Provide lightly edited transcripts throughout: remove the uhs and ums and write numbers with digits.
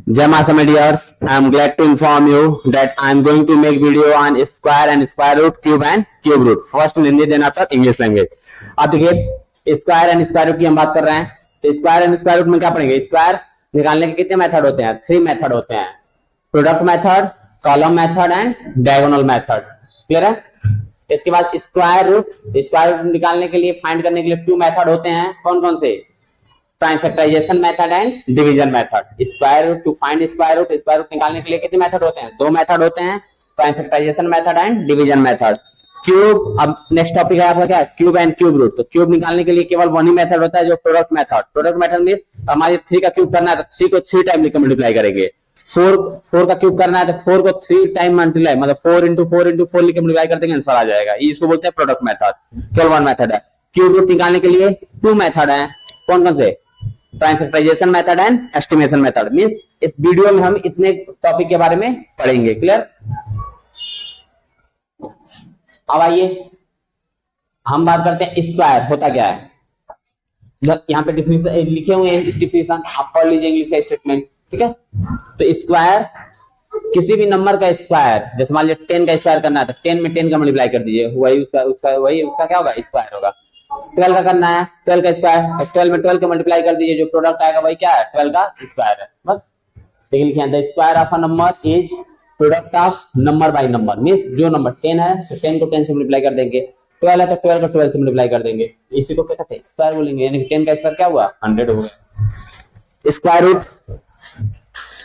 Jai Masa my dears, I am glad to inform you that I am going to make video on square and square root, cube and cube root. First in Hindi, then after English language. अब देखिए square and square root की हम बात कर रहे हैं, तो square and square root में क्या पढ़ेंगे? स्क्वायर निकालने के कितने मेथड होते हैं? 3 मेथड होते हैं, product method, column method and diagonal method. Clear है? इसके बाद स्क्वायर रूट निकालने के लिए, फाइंड करने के लिए 2 मेथड होते हैं। कौन कौन से? Prime factorization method and division method. Square root to find square root निकालने के लिए कितने मेथड होते हैं? 2 मेथड होते हैं, prime factorization method and division method. Cube, अब नेक्स्ट टॉपिक है आपका क्या? Cube and cube root. तो क्यूब निकालने के लिए केवल 1 ही मेथड होता है, जो product method. Product method means हमारे 3 का क्यूब करना है तो 3 को 3 टाइम लिखकर मल्टीप्लाई करेंगे। 4 का क्यूब करना है तो 4 को 3 टाइम मल्टीप्लाई, मतलब 4 into 4 into 4 लिखकर मल्टीप्लाई कर देंगे, आंसर आ जाएगा। ये इसको बोलते हैं प्रोडक्ट मेथड। केवल 1 मेथड है। क्यूब रूट निकालने के लिए 2 मेथड है। कौन कौन से? Prime factorization method and estimation method. Means इस वीडियो में हम इतने टॉपिक के बारे में पढ़ेंगे। क्लियर? अब आइए हम बात करते हैं स्क्वायर होता क्या है। यहाँ पे डिफिनेशन लिखे हुए हैं, इस डिफिनेशन आप पढ़ लीजिए, इंग्लिश का स्टेटमेंट। ठीक है? तो स्क्वायर किसी भी नंबर का स्क्वायर, जैसे मान लीजिए 10 का स्क्वायर करना है तो 10 में 10 का मल्टीप्लाई कर दीजिए, वही उसका क्या होगा? स्क्वायर होगा। 12 का करना है, 12 का स्क्वायर, 12 में 12 का मल्टीप्लाई कर दीजिए, जो प्रोडक्ट आएगा वही क्या है? 12 का स्क्वायर है। बस लेकिन लिखिए the square of a number is product of number by number. Means जो नंबर 10 है तो 10 को 10 से मल्टीप्लाई कर देंगे, 12 है तो 12 को 12 से मल्टीप्लाई कर देंगे, इसी को क्या कहते हैं? स्क्वायर बोलेंगे। यानी 10 का स्क्वायर क्या हुआ? 100 हो गया। स्क्वायर रूट,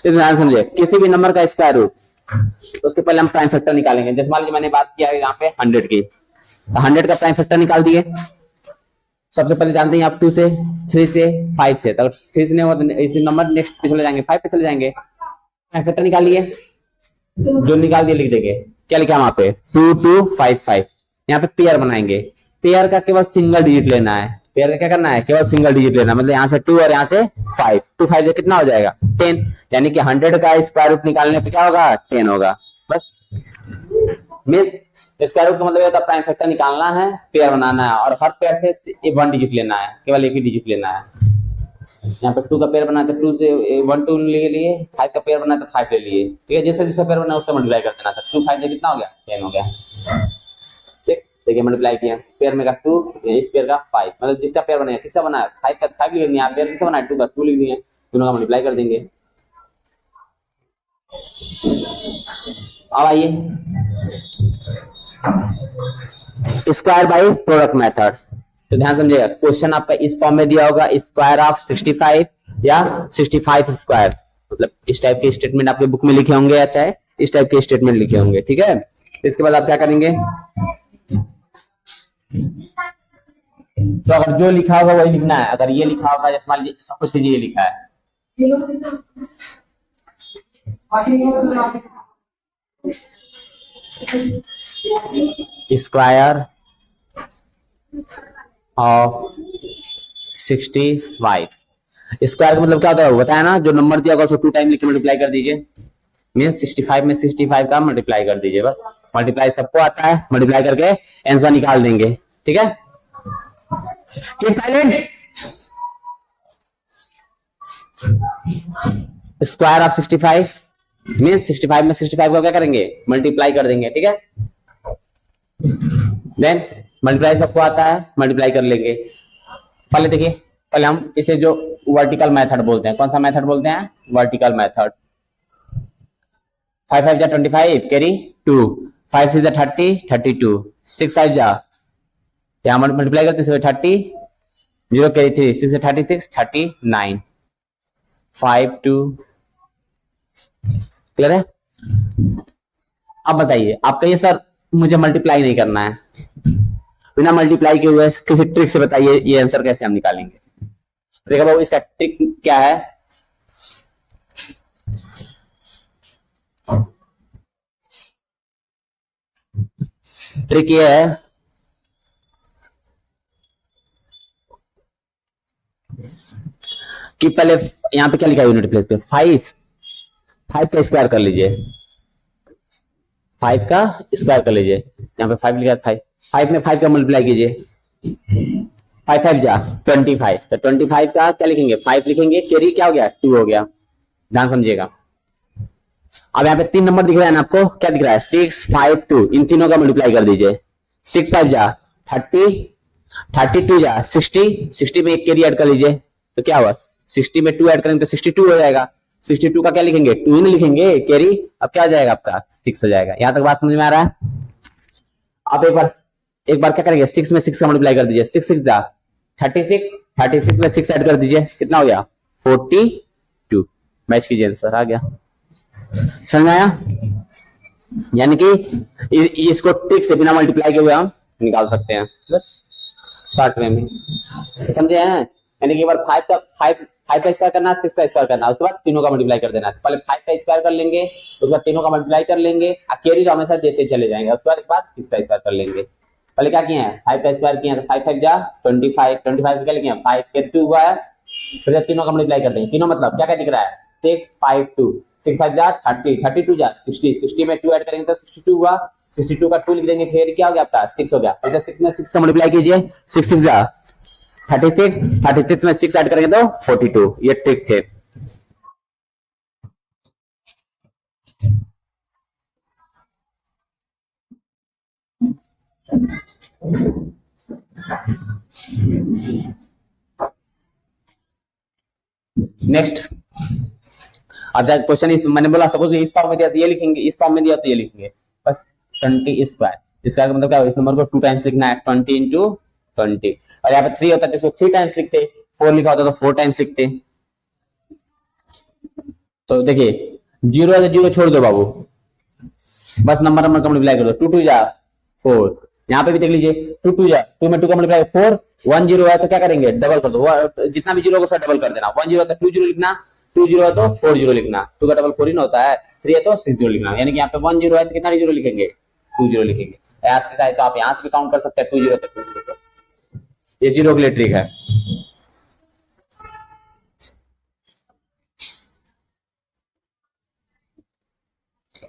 इस ध्यान समझिए, किसी भी नंबर का स्क्वायर रूट, तो उसके पहले हम प्राइम फैक्टर निकालेंगे। जैसे मान लीजिए मैंने बात किया है यहाँ पे 100 की, तो 100 का प्राइम फैक्टर निकाल दिए। सबसे पहले जानते हैं आप 2 से, 3 से, 5 से। अगर 3 से नहीं हुआ तो इसी नंबर नेक्स्ट पे चले जाएंगे, 5 पे चले जाएंगे। प्राइम फैक्टर निकालिए, जो निकाल दिए लिख देंगे। क्या लिखा वहां पे? 2 2 5 5। यहाँ पे पेयर बनाएंगे। पेयर का केवल सिंगल डिजिट लेना है। पेयर का क्या करना है? केवल सिंगल डिजिट लेना, मतलब यहाँ से 2 और यहाँ से 5। 2 5 से कितना हो जाएगा? 10। यानी कि 100 का स्क्वायर रूट निकालने पे क्या होगा? 10 होगा। बस मिस स्क्वायर रूट का मतलब होता है प्राइम फैक्टर निकालना है, पेयर बनाना है, और हर पेयर से 1 डिजिट लेना है, केवल 1 ही डिजिट लेना है। यहाँ पे 2 का पेयर बना तो 2 से 1 2 ले लिए, 5 का पेयर बना तो 5 ले लिए। ठीक है? जैसे जैसे पेयर बना उससे मल्टीप्लाई कर देना था। 2 5 से कितना हो गया? 10 हो गया। ठीक, देखिए मल्टीप्लाई किया, पेयर में का 2, इस पेयर का 5, मतलब जिसका पेयर बनाया, किसका बनाया? 5 का 5 लिख दिया, पेयर किसका बनाया? 2 का 2 लिख दिए, दोनों का मल्टीप्लाई कर देंगे। अब आइए स्क्वायर बाय प्रोडक्ट मेथड। तो ध्यान समझिएगा, क्वेश्चन आपका इस फॉर्म में दिया होगा, स्क्वायर ऑफ 65 या 65 स्क्वायर, मतलब इस टाइप के स्टेटमेंट आपके बुक में लिखे होंगे, या चाहे इस टाइप के स्टेटमेंट लिखे होंगे। ठीक है? इसके बाद आप क्या करेंगे? तो अगर जो लिखा होगा वही लिखना है। अगर ये लिखा होगा, जैसे मान लीजिए सब कुछ ये लिखा है, स्क्वायर ऑफ 65। स्क्वायर का मतलब क्या होता है? बताया ना, जो नंबर दिया होगा उसको 2 टाइम लिख के मल्टीप्लाई कर दीजिए। मींस 65 में 65 का मल्टीप्लाई कर दीजिए। बस मल्टीप्लाई सबको आता है, मल्टीप्लाई करके आंसर निकाल देंगे। ठीक है? साइलेंट। स्क्वायर ऑफ 65 मींस 65 में 65 को क्या करेंगे? मल्टीप्लाई कर देंगे। ठीक है? देन मल्टीप्लाई सबको आता है, मल्टीप्लाई कर लेंगे। पहले देखिए, पहले हम इसे जो वर्टिकल मेथड बोलते हैं, कौन सा मेथड बोलते हैं? Vertical method. 5 5 जा 25 कैरी 2, 5 6 जा 30 32, 6 5 जा यहाँ मल्टीप्लाई करते हैं 30, 0 कैरी 3, 6 से 36 39, 5 2। क्लियर है? अब बताइए, आप कहिए सर मुझे मल्टीप्लाई नहीं करना है, बिना मल्टीप्लाई के हुए किसी ट्रिक से बताइए ये आंसर कैसे हम निकालेंगे। देखो बाबू, इसका ट्रिक क्या है? ट्रिक ये है कि पहले यहां पे क्या लिखा है यूनिट प्लेस पे? 5 का स्क्वायर कर लीजिए, 5 का स्क्वायर कर लीजिए। यहाँ पे 5 लिखा है, 5 में 5 का मल्टीप्लाई कीजिए, फाइव फाइव जा 25, तो 25 का क्या लिखेंगे 5 लिखेंगे, कैरी क्या हो गया 2 हो गया, ध्यान समझिएगा। अब यहाँ पे 3 नंबर दिख रहा है ना आपको, क्या दिख रहा है 6 5 2, इन तीनों का मल्टीप्लाई कर दीजिए। 6 5 जा 30, 32 जा 60, 60 में एक कैरी ऐड कर लीजिए, तो क्या हुआ 60 में 2 ऐड करेंगे तो 62 हो जाएगा। 62 का क्या लिखेंगे 2 ही लिखेंगे कैरी, अब क्या हो जाएगा आपका 6 हो जाएगा। यहां तक बात समझ में आ रहा है। आप एक बार क्या करेंगे 6 में 6 का मल्टीप्लाई कर दीजिए, 6 6 जा 36, 36 में 6 ऐड कर दीजिए, कितना हो गया 42। मैच कीजिए, आंसर आ गया, समझ में आया। यानी कि इसको ट्रिक से बिना मल्टीप्लाई के हुए हम निकाल सकते हैं, बस शॉर्ट वे में, समझे हैं। यानी कि एक बार 5 का स्क्वायर करना, 6 का स्क्वायर करना, उसके बाद तीनों का मल्टीप्लाई कर देना। पहले 5 का स्क्वायर कर लेंगे, उसके बाद तीनों का मल्टीप्लाई कर लेंगे, कैरी तो हमेशा देते चले जाएंगे, उसके बाद 6 का स्क्वायर कर लेंगे। पहले क्या किए हैं 5 का स्क्वायर किए हैं, तो 5 5 जा 25, 25 क्या लिखे हैं 5 के 2 हुआ है, फिर तीनों का मल्टीप्लाई कर देंगे। तीनों मतलब क्या क्या दिख रहा है 6 5 2, 6 5 जा 30, 32 जा 60, 60 में 2 ऐड करेंगे तो 62 हुआ, 62 का 2 लिख देंगे, फिर क्या हो गया आपका 6 हो गया। फिर 6 में 6 का मल्टीप्लाई कीजिए, 6 6 जा 36, 36 में 6 ऐड करेंगे तो 42। ये ट्रिक थे। नेक्स्ट अच्छा क्वेश्चन इस मैंने बोला सपोज इस फॉर्म में दिया तो ये लिखेंगे, इस फॉर्म में दिया तो ये लिखेंगे, बस 20 स्क्वायर। इसका मतलब क्या है इस नंबर को 2 टाइम्स लिखना है, 20 इंटू 20। और यहाँ पे 3 होता है तो इसको 3 टाइम्स लिखते, 4 लिखा होता तो 4 टाइम्स लिखते। तो देखिए 0 है तो 0 छोड़ दो बाबू, बस नंबर का मल्टीप्लाई करो, 2 2 जा 4। यहाँ पे भी देख लीजिए 2 2 जा 2 में 2 का मल्टीप्लाई 4, 1 0 है तो क्या करेंगे डबल कर दो, जितना भी 0 को सब डबल कर देना। 1 0 है तो 2 0 लिखना, 2 0 है तो 4 0 लिखना, 2 का डबल 4 ही ना होता है, 3 है तो 6 0 लिखना। यानी कि यहाँ पे 1 0 है तो कितना 0 लिखेंगे 2 0 लिखेंगे। ऐसे चाहे तो आप यहाँ से भी काउंट कर सकते हैं 2 0 तो 2 0। ये 0 के लिए ट्रिक है।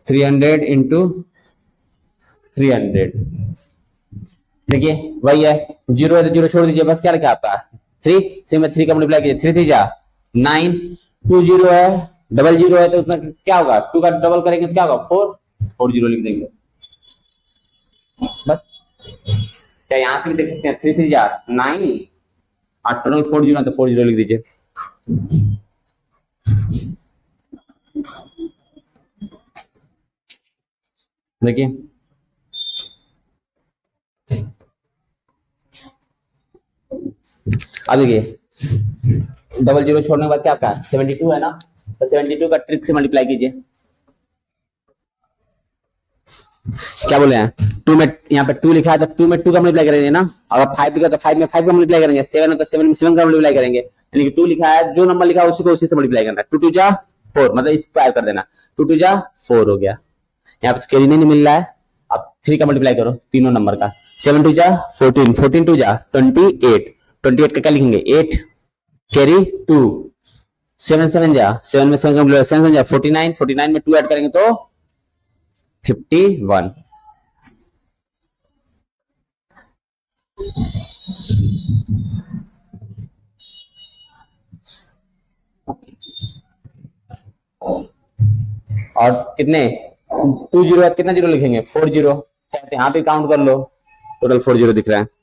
थ्री 300 इंटू 300, देखिए वही है, 0 है तो 0 छोड़ दीजिए, बस क्या लिखा आपका 3, 3 में 3 का मल्टीप्लाई कीजिए, 3 3 जा 9, 2 0 है, डबल 0 है तो उसमें क्या होगा 2 का डबल करेंगे तो क्या होगा 4 4 0 लिख देंगे, बस। क्या यहां से भी देख सकते हैं 3 3 जा 9 और टोटल 4 0 है तो 4 0 लिख दीजिए। देखिए अब देखिए डबल 0 छोड़ने के बाद क्या आपका 72 है ना, तो 72 का ट्रिक से मल्टीप्लाई कीजिए। क्या बोले हैं 2 में, यहाँ पे 2 लिखा है तो 2 में 2 का मल्टीप्लाई करेंगे ना, अगर 5 लिखा तो 5 में 5 का मल्टीप्लाई करेंगे, 7 है तो 7 में 7 का मल्टीप्लाई करेंगे। यानी कि 2 लिखा है, जो नंबर लिखा है उसी को उसी से मल्टीप्लाई करना है। 2 2 जा 4, मतलब स्क्वायर कर देना, 2 2 जा 4 हो गया। यहाँ पे कैरी नहीं मिल रहा है, अब 3 का मल्टीप्लाई करो तीनों नंबर का, 7 2 जा 14, 14 2 जा 28, 28 का क्या लिखेंगे 8, कैरी 2, 7 7 जा 7 में 7 का मल्टीप्लाई 7 जा 49, 49 में 2 ऐड करेंगे तो 51। और कितने 2 0 कितना 0 लिखेंगे 4 0, चाहे यहाँ पे काउंट कर लो, टोटल 4 0 दिख रहा है।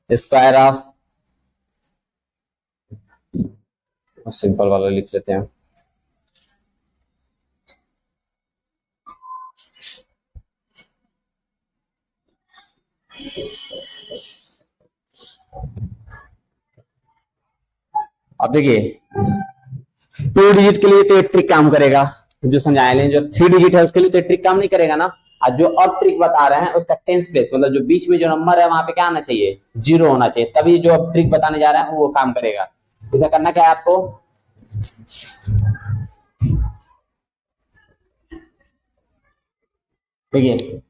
स्क्वायर ऑफ, सिंपल वाला लिख लेते हैं, अब देखिए 2 डिजिट के लिए तो ये ट्रिक काम करेगा, जो समझाए लें, जो 3 डिजिट है उसके लिए तो ट्रिक काम नहीं करेगा ना। और जो अब ट्रिक बता रहे हैं उसका टेंस प्लेस, मतलब जो बीच में जो नंबर है वहां पे क्या आना चाहिए 0 होना चाहिए, तभी जो अब ट्रिक बताने जा रहे हैं वो काम करेगा। इसे करना क्या है आपको, देखिए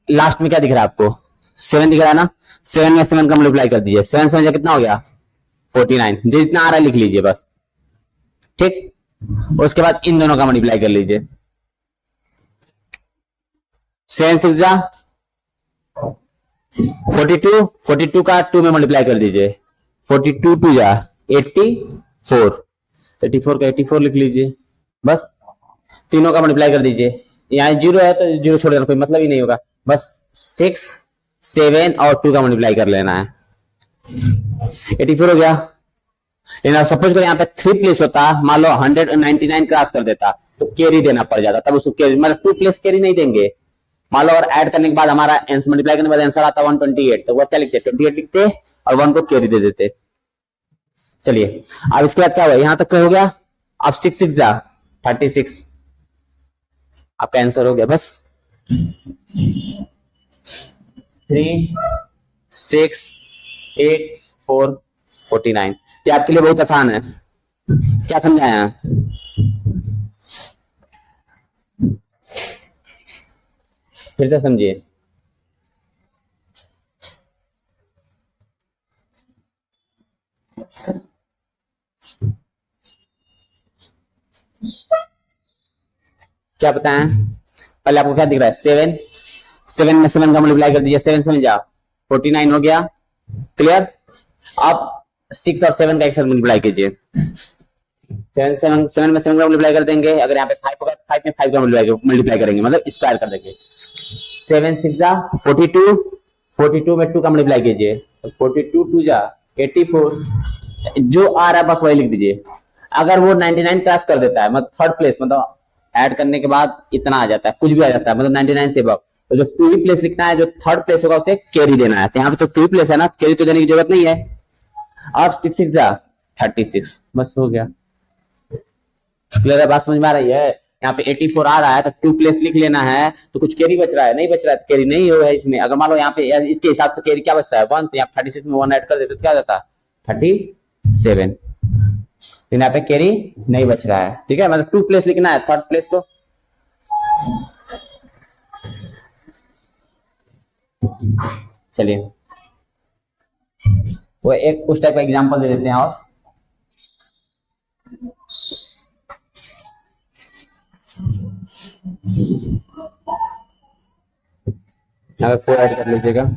लास्ट में क्या दिख रहा है आपको 7 दिख रहा है ना, 7 में 7 का मल्टीप्लाई कर दीजिए, 7 7 कितना हो गया 49, जितना आ रहा है लिख लीजिए बस, ठीक। उसके बाद इन दोनों का मल्टीप्लाई कर लीजिए, 7 6 जा 42, 42 का 2 में मल्टीप्लाई कर दीजिए, 42 2 जा 84, 84 का 84 लिख लीजिए, बस तीनों का मल्टीप्लाई कर दीजिए। यहाँ जीरो है तो जीरो छोड़ देना, कोई मतलब ही नहीं होगा, बस 6 7 और 2 का मल्टीप्लाई कर लेना है, 84 हो गया। लेकिन सपोज करो यहाँ पे 3 प्लेस होता, मान लो 199 क्रॉस कर देता तो कैरी देना पड़ जाता, तब उसको कैरी मतलब 2 प्लेस कैरी नहीं देंगे। मान लो और ऐड करने के बाद हमारा मल्टीप्लाई करने के बाद आंसर आता 128, तो वो क्या लिखते 28 लिखते और 1 को कैरी दे देते। चलिए अब इसके बाद क्या हुआ, यहां तक क्या हो गया, अब 6 6 जा 36, आपका आंसर हो गया। बस 3 6 8 4 49, ये आपके लिए बहुत आसान है। क्या समझाया, फिर से समझिए। क्या बताएं, पहले आपको क्या दिख रहा है, 7 7 में 7 का मल्टीप्लाई कर दीजिए, 7 7 जा 49 हो गया, क्लियर। अब 6 और 7 का एक साथ मल्टीप्लाई कीजिए, 7 7 में 7 का मल्टीप्लाई कर देंगे, अगर यहाँ पे 5 होगा 5 में 5 का मल्टीप्लाई करेंगे, मतलब स्क्वायर कर देंगे। 7 6 जा 42, 42 में 2 का मल्टीप्लाई कीजिए, 42 2 जा 84, जो आ रहा है बस वही लिख दीजिए। अगर वो 99 क्रॉस कर देता है, मतलब थर्ड प्लेस, मतलब ऐड करने के बाद इतना आ जाता है, कुछ भी आ जाता है, मतलब 99 से अबव, तो जो 2 ही प्लेस लिखना है, जो थर्ड प्लेस होगा उसे कैरी देना है। तो यहाँ पे तो 2 प्लेस है ना, कैरी तो देने की जरूरत नहीं है। अब 6 6 जा 36, बस हो गया, क्लियर है, बात समझ में आ रही है। यहाँ पे 84 आ रहा है तो 2 प्लेस लिख लेना है, तो कुछ कैरी बच रहा है, नहीं बच रहा है, कैरी नहीं हो है इसमें। अगर मान लो यहाँ पे इसके हिसाब से कैरी क्या बचता है 1, तो यहाँ 36 में 1 ऐड कर देते तो क्या जाता 37, यहाँ पे कैरी नहीं बच रहा है, ठीक है, मतलब 2 प्लेस लिखना है, थर्ड प्लेस को। चलिए वो एक उस टाइप का एग्जांपल दे देते हैं, और यहाँ पे 4 ऐड कर लीजिएगा।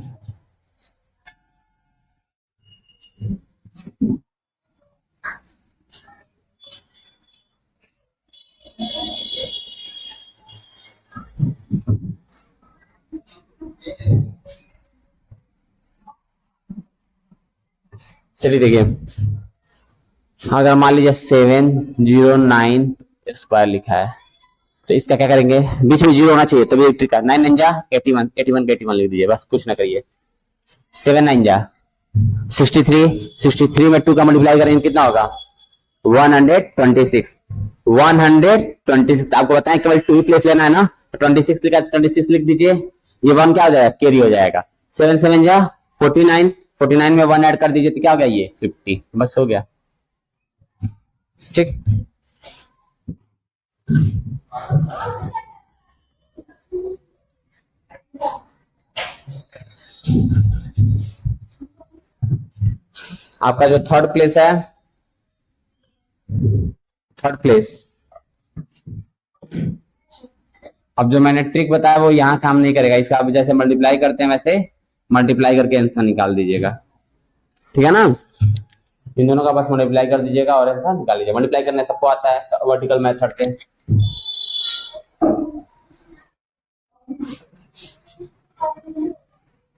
चलिए देखिए, अगर मान लीजिए 709 स्क्वायर लिखा है, तो इसका क्या करेंगे, बीच में जीरो होना चाहिए, तभी ट्रिक है। 9 9 जा 81, 81 का 81 लिख दीजिए, बस कुछ ना करिए। 7 9 जा 63, 63 में 2 का मल्टीप्लाई करेंगे कितना होगा 126, 126। आपको बताएं केवल 2 ही प्लेस लेना है ना, तो 26 लिखा 26 लिख दीजिए, ये 1 क्या हो जाएगा, कैरी हो जाएगा। 7 7 जा 49, 49 में 1 ऐड कर दीजिए तो क्या हो गया ये 50, बस हो गया, ठीक। आपका जो थर्ड प्लेस है, थर्ड प्लेस, अब जो मैंने ट्रिक बताया वो यहाँ काम नहीं करेगा, इसका आप जैसे मल्टीप्लाई करते हैं वैसे मल्टीप्लाई करके आंसर निकाल दीजिएगा, ठीक है ना। इन दोनों का बस मल्टीप्लाई कर दीजिएगा और आंसर निकाल लीजिएगा। मल्टीप्लाई करने सबको आता है वर्टिकल मेथड से।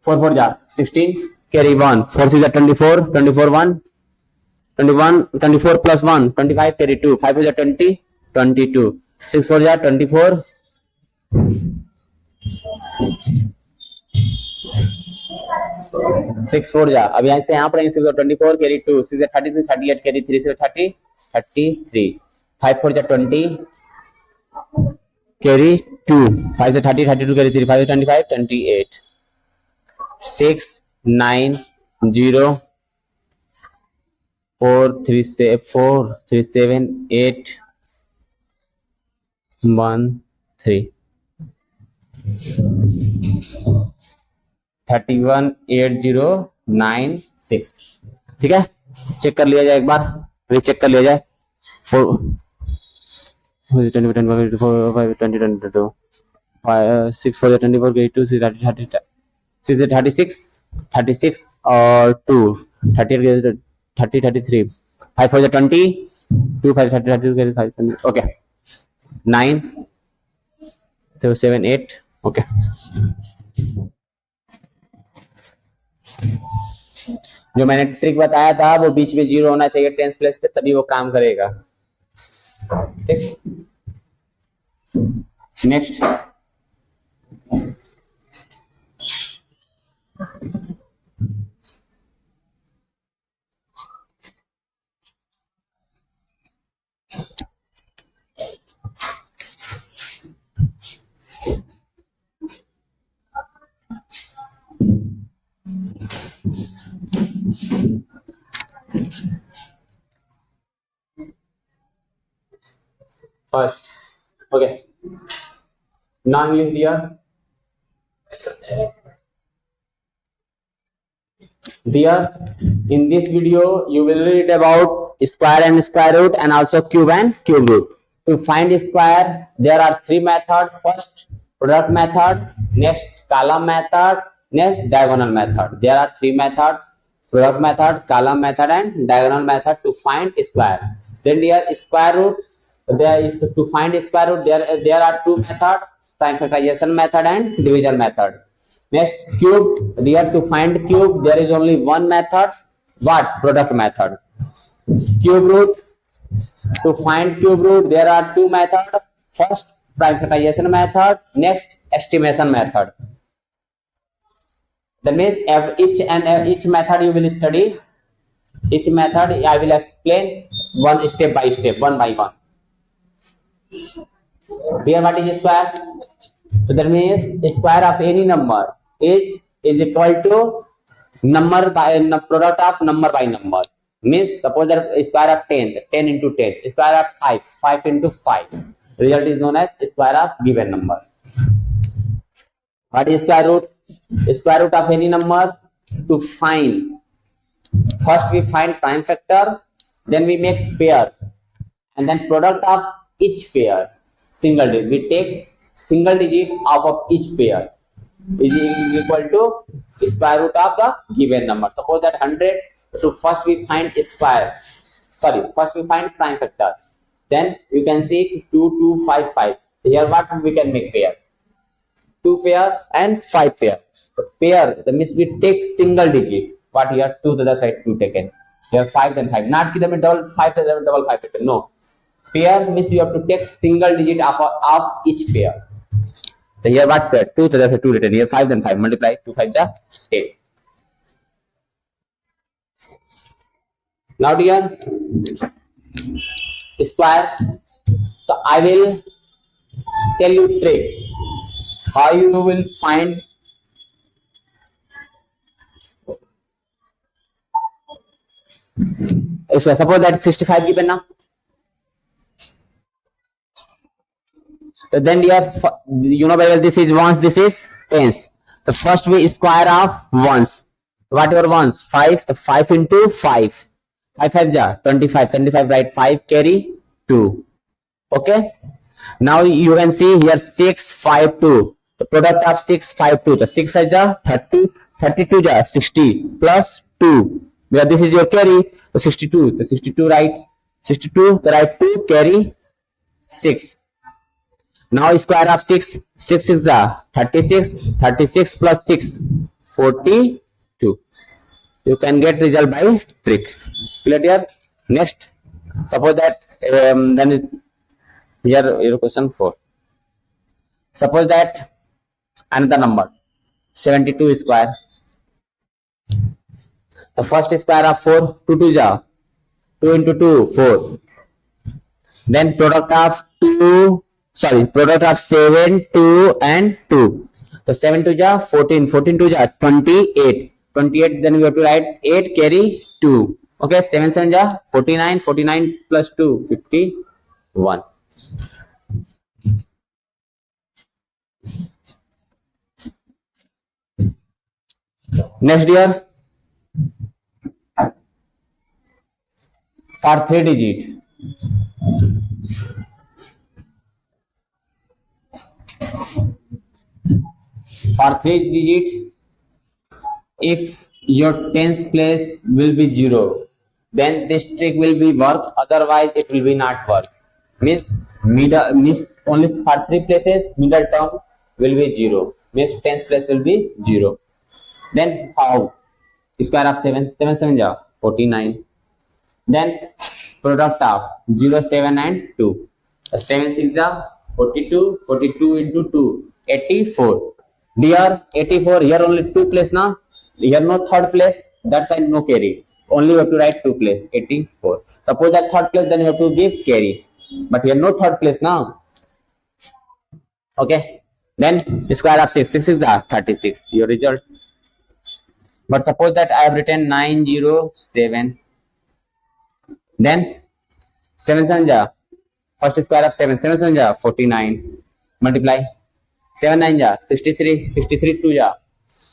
4 4 जा 16, कैरी 1, 4 6 जा 24, 24 1, 21, 24 प्लस 1 25, कैरी 2, 5 जा 20, 22, 6 4 जा 24, 6 4 जा, अब यहाँ से यहाँ पर 24 कैरी 2, 6 जा 36, 38 कैरी 3 से 30, 33, 5 4 जा 20 कैरी 2, 5 से 30, 32 कैरी 3, 5 से 25, 28, 6 9 0 4 3 से 4 3 7 8 1 3 31 8 0 9 6, ठीक है। चेक कर लिया जाए एक बार, रीचेक कर लिया जाए। 4 20 22 6 for the 24, 82, 6 is 36, 36 or 2, 30, 30, 33, 5 for the 20, 2, 5, 30, 32, 5, okay, 9, so 7, 8, okay. जो मैंने ट्रिक बताया था वो बीच में 0 होना चाहिए टेंस प्लेस पे, तभी वो काम करेगा, ठीक। Next, first, okay, non English दिया, in this video you will read about square and square root and also cube and cube root. To find square there are three methods. First, product method, next column method, next diagonal method. There are three methods: product method, column method and diagonal method to find square. Then there square root, there is to find square root there are two methods: prime factorization method and division method. Next, cube, here to find cube there is only one method. What? Product method. Cube root, to find cube root there are two methods. First, prime factorization method, next estimation method. That means each method you will study. Each method I will explain one step by step, one by one. Here what is square? So that means square of any number is equal to number by product of number by number. Means suppose that square of 10, 10 into 10, square of 5, 5 into 5. Result is known as square of given number. What is square root? Square root of any number. To find, first we find prime factor, then we make pair, and then product of each pair, single digit. We take single digit of each pair is equal to square root of the given number. Suppose that 100, so first we find square, first we find prime factor, then you can see 2, 2, 5, 5. Here what we can make pair? 2 pair and 5 pair. So pair, that means we take single digit. What here? 2 to the side, 2 taken. Here 5 then 5. Not give them a double 5 to the double 5 taken. No. Pair means you have to take single digit of each pair. So here what pair? 2 to the 2 written. Here 5 then 5. Multiply 2 5 is 8. Now dear, square. So I will tell you trick how you will find square. Suppose that 65 given now. So then you know very well this is ones, this is tens. The first we square of ones. Whatever ones? 5. The 5 into 5. 5 5 ja 25. 25 right 5 carry 2. Okay. Now you can see here 6 5 2. The product of 6 5 2. The 6 ja 30. 32 ja 60 plus 2. Where this is your carry. The 62. The 62 right. 62 the right 2 carry 6. Now square of 6, 6 is 36, 36 plus 6, 42. You can get result by trick. Clear? Next, suppose that then here your question 4. Suppose that another number 72 square. The first square of 4, 2 2 ja 2 into 2 4. Then product of 2. Product of 7, 2 and 2. So 7 to ja 14, 14 to ja 28. 28 then we have to write 8 carry 2. Okay, 7 7 ja 49, 49 plus 2 51. Next year for 3 digit. For 3 digits, if your tens place will be 0, then this trick will be work, otherwise it will be not work. Means only for 3 places middle term will be 0, means tens place will be 0. Then how? Square of 7, 7 7 ja 49. Then product of 0 7 and 2, 7 6 ja 42, 42 into 2 84. Dear 84, here only 2 place now, here no third place, that's why no carry, only you have to write 2 place 84. Suppose that third place, then you have to give carry, but here no third place now. Okay, then square of 6, 6 is the 36, your result. But suppose that I have written 907, then 7 7 ja, first square of 7, 7 7 ja 49, multiply 7 9 ja 63, 63 2 ja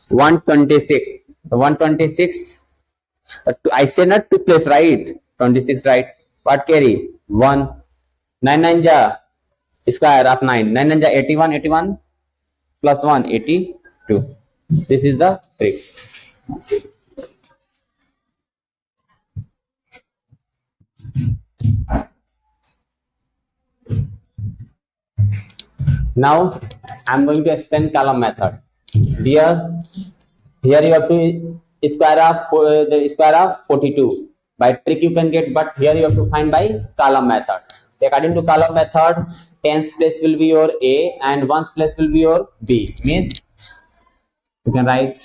126, 126, I say not 2 place right, 26 right, what carry 1, 9 9 ja square of 9, 9 9 ja 81, 81 plus 1 82. This is the trick. Now I am going to explain column method. Here you have to square of the square of 42. By trick you can get, but here you have to find by column method. According to column method, tens place will be your A and ones place will be your B. Means you can write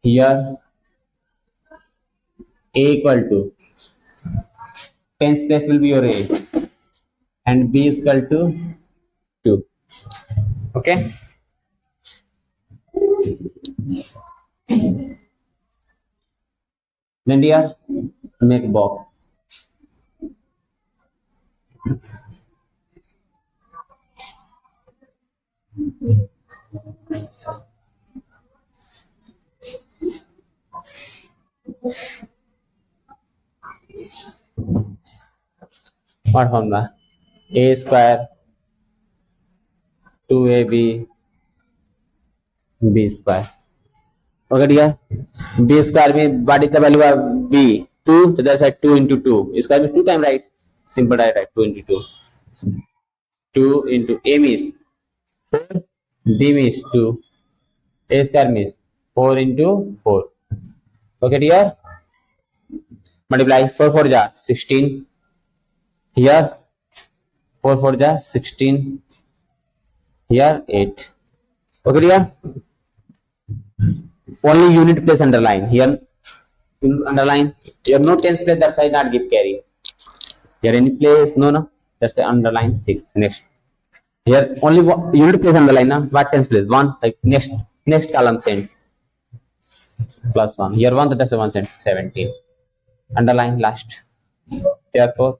here A equal to tens place will be your A and B is equal to 2. Okay. Then here make box. What formula? A square 2ab b square. Okay dear, b square means what is the value of b? 2, so that's like 2 into 2. Square means 2 times, right? Simple, right? 2 into 2. 2 into a means 4, b means 2, a square means 4 into 4. Okay dear, multiply 4 4 ja 16. Here 4 4 ja 16. Here 8. Okay dear, only unit place underline here. Underline here no tens place, that's why not give carry. Here any place no, that's why underline 6. Next here only unit place underline na, what tens place 1, like next column send plus 1, here 1, that's 1 send 17, underline last. Therefore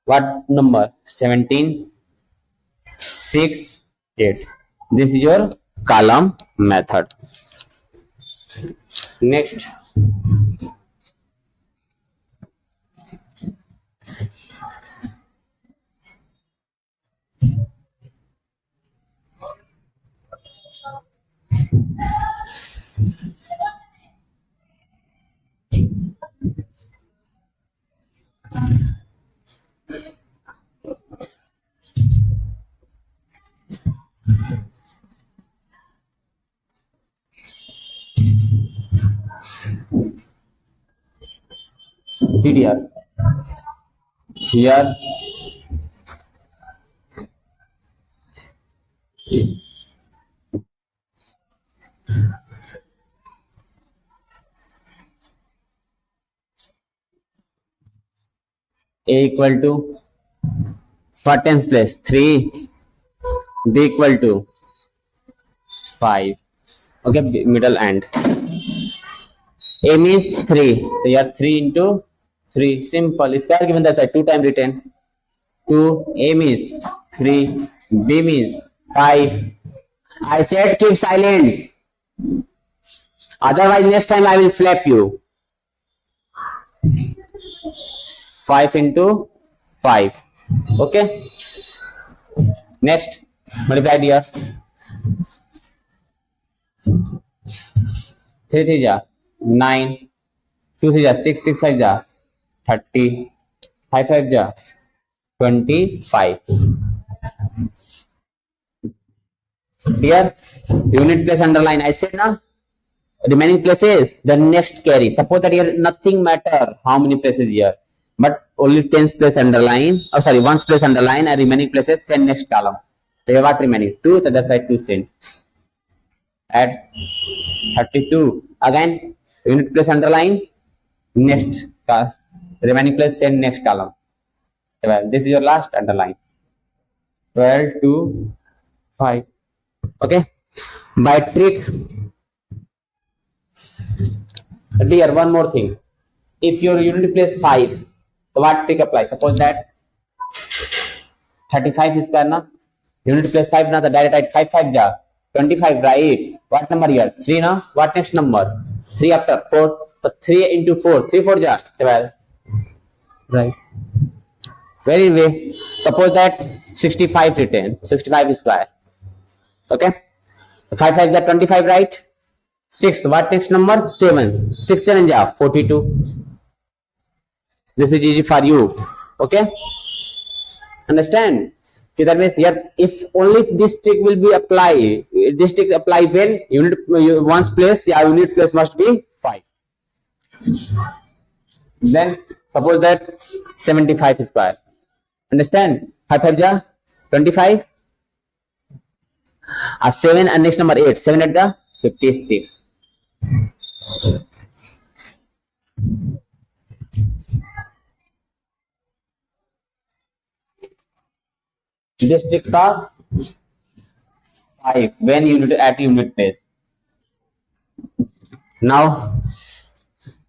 what number? 17 6 8. This is your column method. Next see here a equal to what tens place 3, b equal to 5. Okay, middle end. A means 3, so here 3 into 3, simple. Square given that side 2 times written. 2, a means 3, b means 5. I said keep silent. Otherwise, next time I will slap you. 5 into 5. Okay. Next, multiply here. 3 3 जा 9, 2 3 जा 6, 6 5 जा 30, 5 5 जा 25. Here, unit place underline. I said now, remaining places the next carry. Suppose that here nothing matter how many places here, but only tens place underline. Oh, sorry, ones place underline and remaining places send next column. So you what remaining 2, so that's why 2 send. Add 32 again. Unit place underline next class. Remaining place send next column. Well, this is your last underline. 12 to 5. Okay. By trick. Dear, one more thing. If your unit place 5, so what trick apply? Suppose that 35 square na unit place 5 na, the direct write 5 5 ja 25, right? What number here? 3 na. What next number? 3 after 4. So 3 into 4. 3 4 ja 12. Right. Very way. Suppose that 65 written. 65 square. Okay. 5 5 ja 25, right? 6. What next number? 7. 6 7 ja 42. This is easy for you. Okay. Understand? That means here, if only this trick will be applied, this trick apply when unit one's place, yeah, unit place must be 5. Then suppose that 75 square. Understand? 5 5 ja 25. 7 and next number 8. 7 8 ja 56. This tricks are 5 when unit at unit place. Now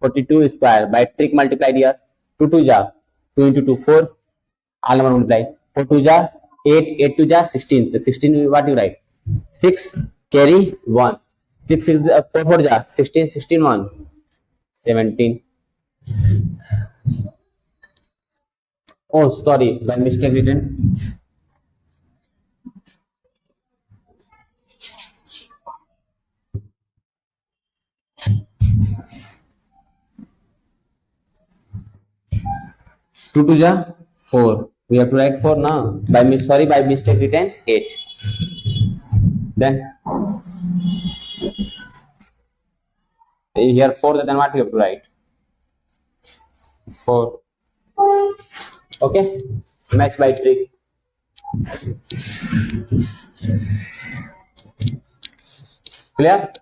42 square by trick multiplied here. 2 2 ja 2 into 2 4. All number multiply. 4 2 ja 8, 8 2 ja 16. So 16 what you write? 6 carry 1. 6 6 4 4 ja 16, 16 1 17. Oh, sorry, by mistake written. Two to ja 4. We have to write 4 now. By mistake written 8. Then here 4. Then what you have to write? 4. Okay. Match by trick. Clear?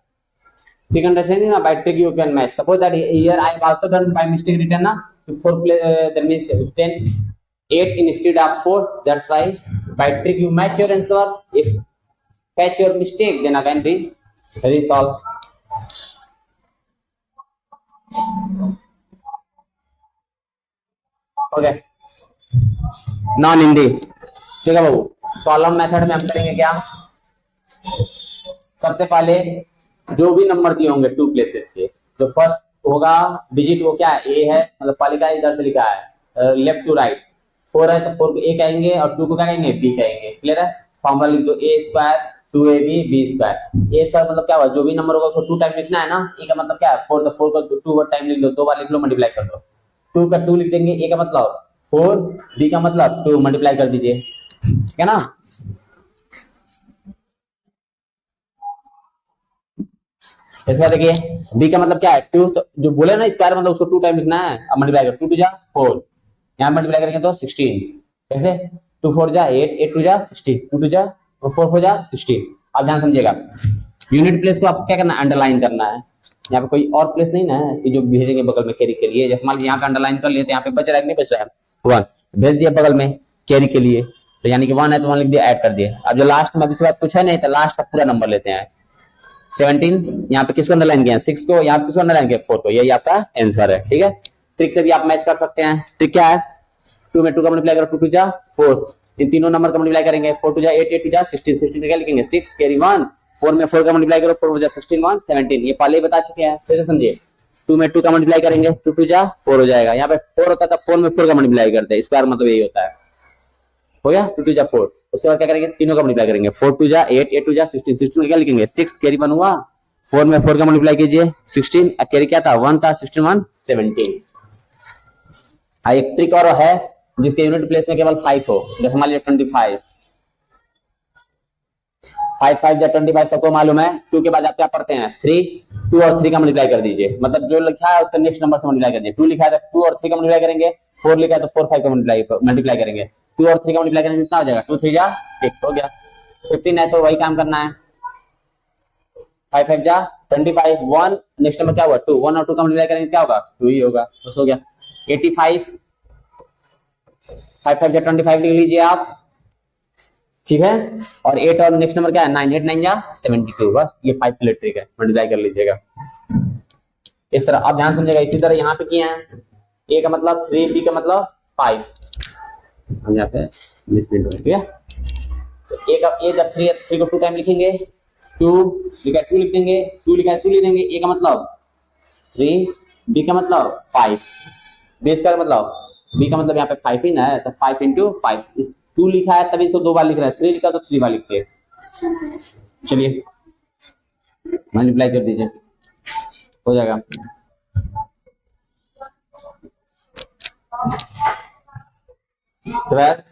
Trick understanding now. By trick you can match. Suppose that here I have also done by mistake written na. 4 that means 10 8 instead of 4. That's why by trick you match your answer. If catch your mistake, then again resolve. Okay. Non Hindi ठीक है बाबू. Column method में हम करेंगे क्या? सबसे पहले जो भी नंबर दिए होंगे 2 प्लेसेस के, जो फर्स्ट होगा डिजिट वो क्या है? ए है, मतलब पहले का इधर से लिखा है लेफ्ट टू राइट. 4 है तो 4 को ए कहेंगे और 2 को क्या कहेंगे? बी कहेंगे. क्लियर है? फॉर्मूला लिख दो. ए स्क्वायर 2ab बी स्क्वायर. ए स्क्वायर मतलब क्या हुआ? जो भी नंबर होगा उसको 2 टाइम लिखना है ना. ए का मतलब क्या है? 4, तो 4 को 2 टाइम लिख लो, 2 बार लिख लो, मल्टीप्लाई कर दो. 2 का 2 लिख देंगे. ए का मतलब 4, बी का मतलब 2, मल्टीप्लाई कर दीजिए. ठीक है ना? इसके बाद देखिए बी का मतलब क्या है? 2. तो जो बोले ना स्क्वायर मतलब उसको 2 टाइम लिखना है. अब मल्टीप्लाई कर. 2 2 जा 4. यहाँ मल्टीप्लाई करेंगे तो 16. कैसे? 2 4 जा 8, 8 2 जा 16, 2 2 जा 4 4 जा 16. अब ध्यान समझिएगा. यूनिट प्लेस को आपको क्या करना है? अंडरलाइन करना है. यहाँ पे कोई और प्लेस नहीं ना है कि जो भेजेंगे बगल में कैरी के लिए. जैसे मान लीजिए यहाँ पे अंडरलाइन कर लिए तो यहाँ पे बच रहा है नहीं बच रहा है? 1 भेज दिया बगल में कैरी के लिए, तो यानी कि 1 है तो 1 लिख दिया, ऐड कर दिया. अब जो लास्ट में इसके बाद कुछ है नहीं तो लास्ट का पूरा नंबर लेते हैं. 17 यहाँ पे किसको अंडरलाइन किया? 6 को. यहाँ पे किसको अंडरलाइन किया? 4 को. यही आपका आंसर है. ठीक है? ट्रिक से भी आप मैच कर सकते हैं. ट्रिक क्या है? 2 में 2 का मल्टीप्लाई करो. 2 2 जा 4. इन तीनों नंबर का मल्टीप्लाई करेंगे. 4 2 जा 8, 8 2 जा 16, 16 क्या लिखेंगे? 6 कैरी 1 4 में 4 का मल्टीप्लाई करो, 4 हो जाए 16 1 17, ये पहले ही बता चुके हैं, फिर से समझिए। 2 में 2 का मल्टीप्लाई करेंगे, 2 2 जा 4 हो जाएगा, यहाँ पे 4 होता था, 4 में 4 का मल्टीप्लाई करते हैं, स्क्वायर मतलब यही होता है, हो गया 2 2 जा 4। उसके बाद क्या करेंगे, तीनों का मल्टीप्लाई करेंगे, 4 2 जा 8 8 2 जा 16, 16 क्या लिखेंगे 6, कैरी 1 हुआ, 4 में 4 का मल्टीप्लाई कीजिए 16, कैरी क्या था 1 था, 16 1 17। एक ट्रिक और है जिसके यूनिट प्लेस में केवल 5 हो, जैसे मान लीजिए 25, 5 5 जा 25 सबको मालूम है, 2 के बाद आप क्या पढ़ते हैं 3, 2 और 3 का मल्टीप्लाई कर दीजिए, मतलब जो लिखा है उसका नेक्स्ट नंबर से मल्टीप्लाई कर दीजिए, 2 लिखा है तो 2 और 3 का मल्टीप्लाई करेंगे, 4 लिखा है तो 4 5 का मल्टीप्लाई करेंगे, 2 और 3 का मल्टीप्लाई करेंगे कितना हो जाएगा 2 3 जा 6 हो गया, 15 है तो वही काम करना है, 5 5 जा 25, 1 नेक्स्ट नंबर क्या हुआ 2, 1 और 2 का मल्टीप्लाई करेंगे क्या होगा 2 ही होगा, बस हो गया 85, 5 5 जा 25 लिख लीजिए आप, ठीक है, और 8 और नेक्स्ट नंबर क्या है 9, 8 9 जा 72, बस ये 5 प्लेट ट्रिक है, मल्टीप्लाई कर लीजिएगा इस तरह। आप ध्यान समझिएगा, इसी तरह यहाँ पे किए हैं, ए का मतलब 3, बी का मतलब 5, हम यहाँ से मिसप्रिंट हो गया, ठीक है। तो ए का ए जब 3 है तो 3 को 2 टाइम लिखेंगे, 2 लिखा 2 लिख देंगे, 2 लिखा 2 लिख देंगे, ए का मतलब 3, बी का मतलब 5, बी स्क्वायर मतलब बी का मतलब यहाँ पे 5 ही ना है, तो 5 इंटू 5, इस 2 लिखा है तभी इसको 2 बार लिख रहा है, 3 लिखा तो 3 बार लिखते हैं, चलिए मल्टीप्लाई कर दीजिए, हो जाएगा 12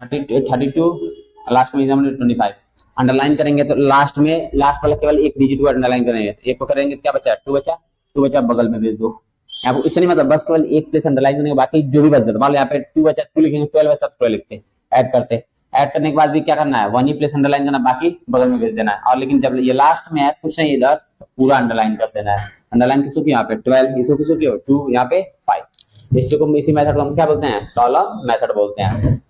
32, लास्ट में 25, अंडरलाइन करेंगे तो लास्ट वाला केवल एक डिजिट को अंडरलाइन करेंगे, एक को करेंगे तो क्या बचा 2 बचा बगल में भेज दो, यहाँ इससे नहीं मतलब बस केवल एक प्लेस अंडरलाइन करने के बाकी जो भी बच जाता, मान लो यहाँ पे 2 बचा 2 लिखेंगे, 12 बचा 12 लिखते हैं, ऐड करते हैं, ऐड करने के बाद भी क्या करना है 1 ही प्लेस अंडरलाइन करना, बाकी बगल में भेज देना है, और लेकिन जब ये लास्ट में है कुछ नहीं इधर तो पूरा अंडरलाइन कर देना है, अंडरलाइन किसको किया यहाँ पे 12, इसको किसको किया 2, यहाँ पे 5, इसको इसी मेथड को हम क्या बोलते हैं कॉलम मेथड बोलते हैं।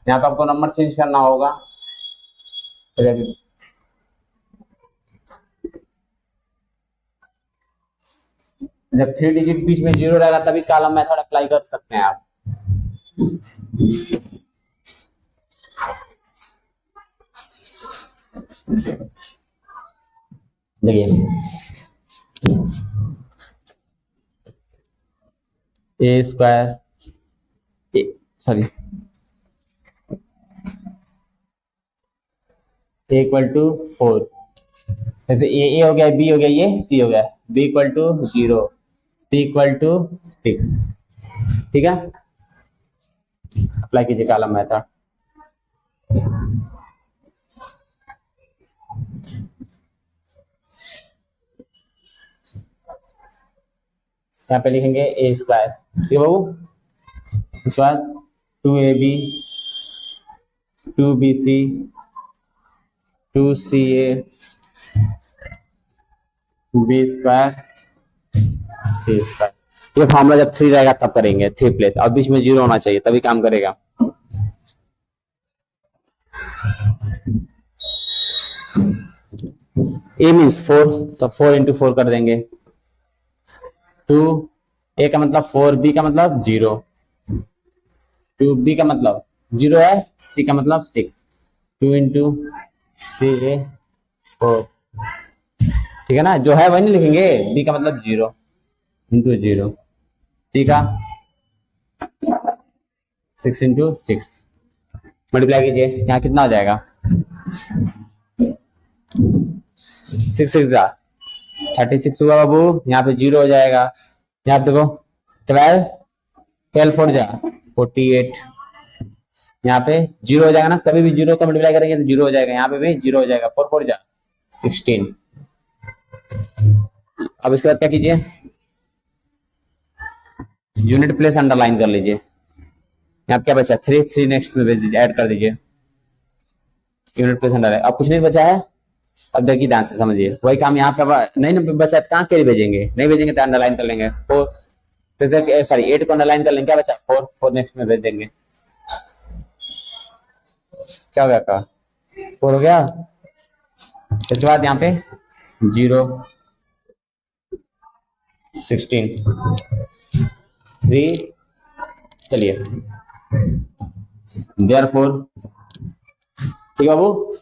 यहाँ पे आपको नंबर चेंज करना होगा, जब 3 डिजिट बीच में 0 रहेगा तभी कॉलम मेथड अप्लाई कर सकते हैं आप। देखिए ए स्क्वायर सॉरी इक्वल टू 4, जैसे ए हो गया, बी हो गया, ये सी हो गया, B equal to 0, C equal to 6, ठीक है, अप्लाई कीजिए कॉलम मेथड। यहाँ पे लिखेंगे ए स्क्वायर, ठीक है बाबू, उसके बाद 2ab 2bc 2ca b square C square, ये फॉर्मूला जब 3 रहेगा तब करेंगे 3 प्लेस, और बीच में 0 होना चाहिए तभी काम करेगा। ए मीन्स 4, तो 4 इंटू 4 कर देंगे, 2 ए का मतलब 4, बी का मतलब 0, 2 बी का मतलब 0 है, सी का मतलब 6, 2 इंटू सी ए 4, ठीक है ना, जो है वही नहीं लिखेंगे, बी का मतलब 0 इंटू 0, सी का 6 इंटू 6, मल्टीप्लाई कीजिए, यहाँ कितना हो जाएगा 6 6 जा 36 हुआ बाबू, यहाँ पे 0 हो जाएगा, यहाँ पे देखो 12 12 4 जा 48, यहाँ पे 0 हो जाएगा ना, कभी भी 0 का मल्टीप्लाई करेंगे तो 0 हो जाएगा, यहाँ पे भी 0 हो जाएगा, 4 4 जा 16। अब इसके बाद क्या कीजिए यूनिट प्लेस अंडरलाइन कर लीजिए। यहाँ क्या बचा, 3 3 नेक्स्ट में भेज दीजिए, ऐड कर दीजिए यूनिट प्लेस अंडरलाइन। अब कुछ नहीं बचा है। अब देखिए ध्यान से समझिए, वही काम यहाँ पे नहीं ना बचा है, कहाँ कैरी भेजेंगे, नहीं भेजेंगे तो अंडरलाइन कर लेंगे 4, सॉरी 8 को अंडरलाइन कर लेंगे, क्या बचा 4 4 नेक्स्ट में भेज देंगे। क्या हो गया का 4 हो गया। इसके बाद यहाँ पे 0 16 3, चलिए देयरफॉर, ठीक है बाबू।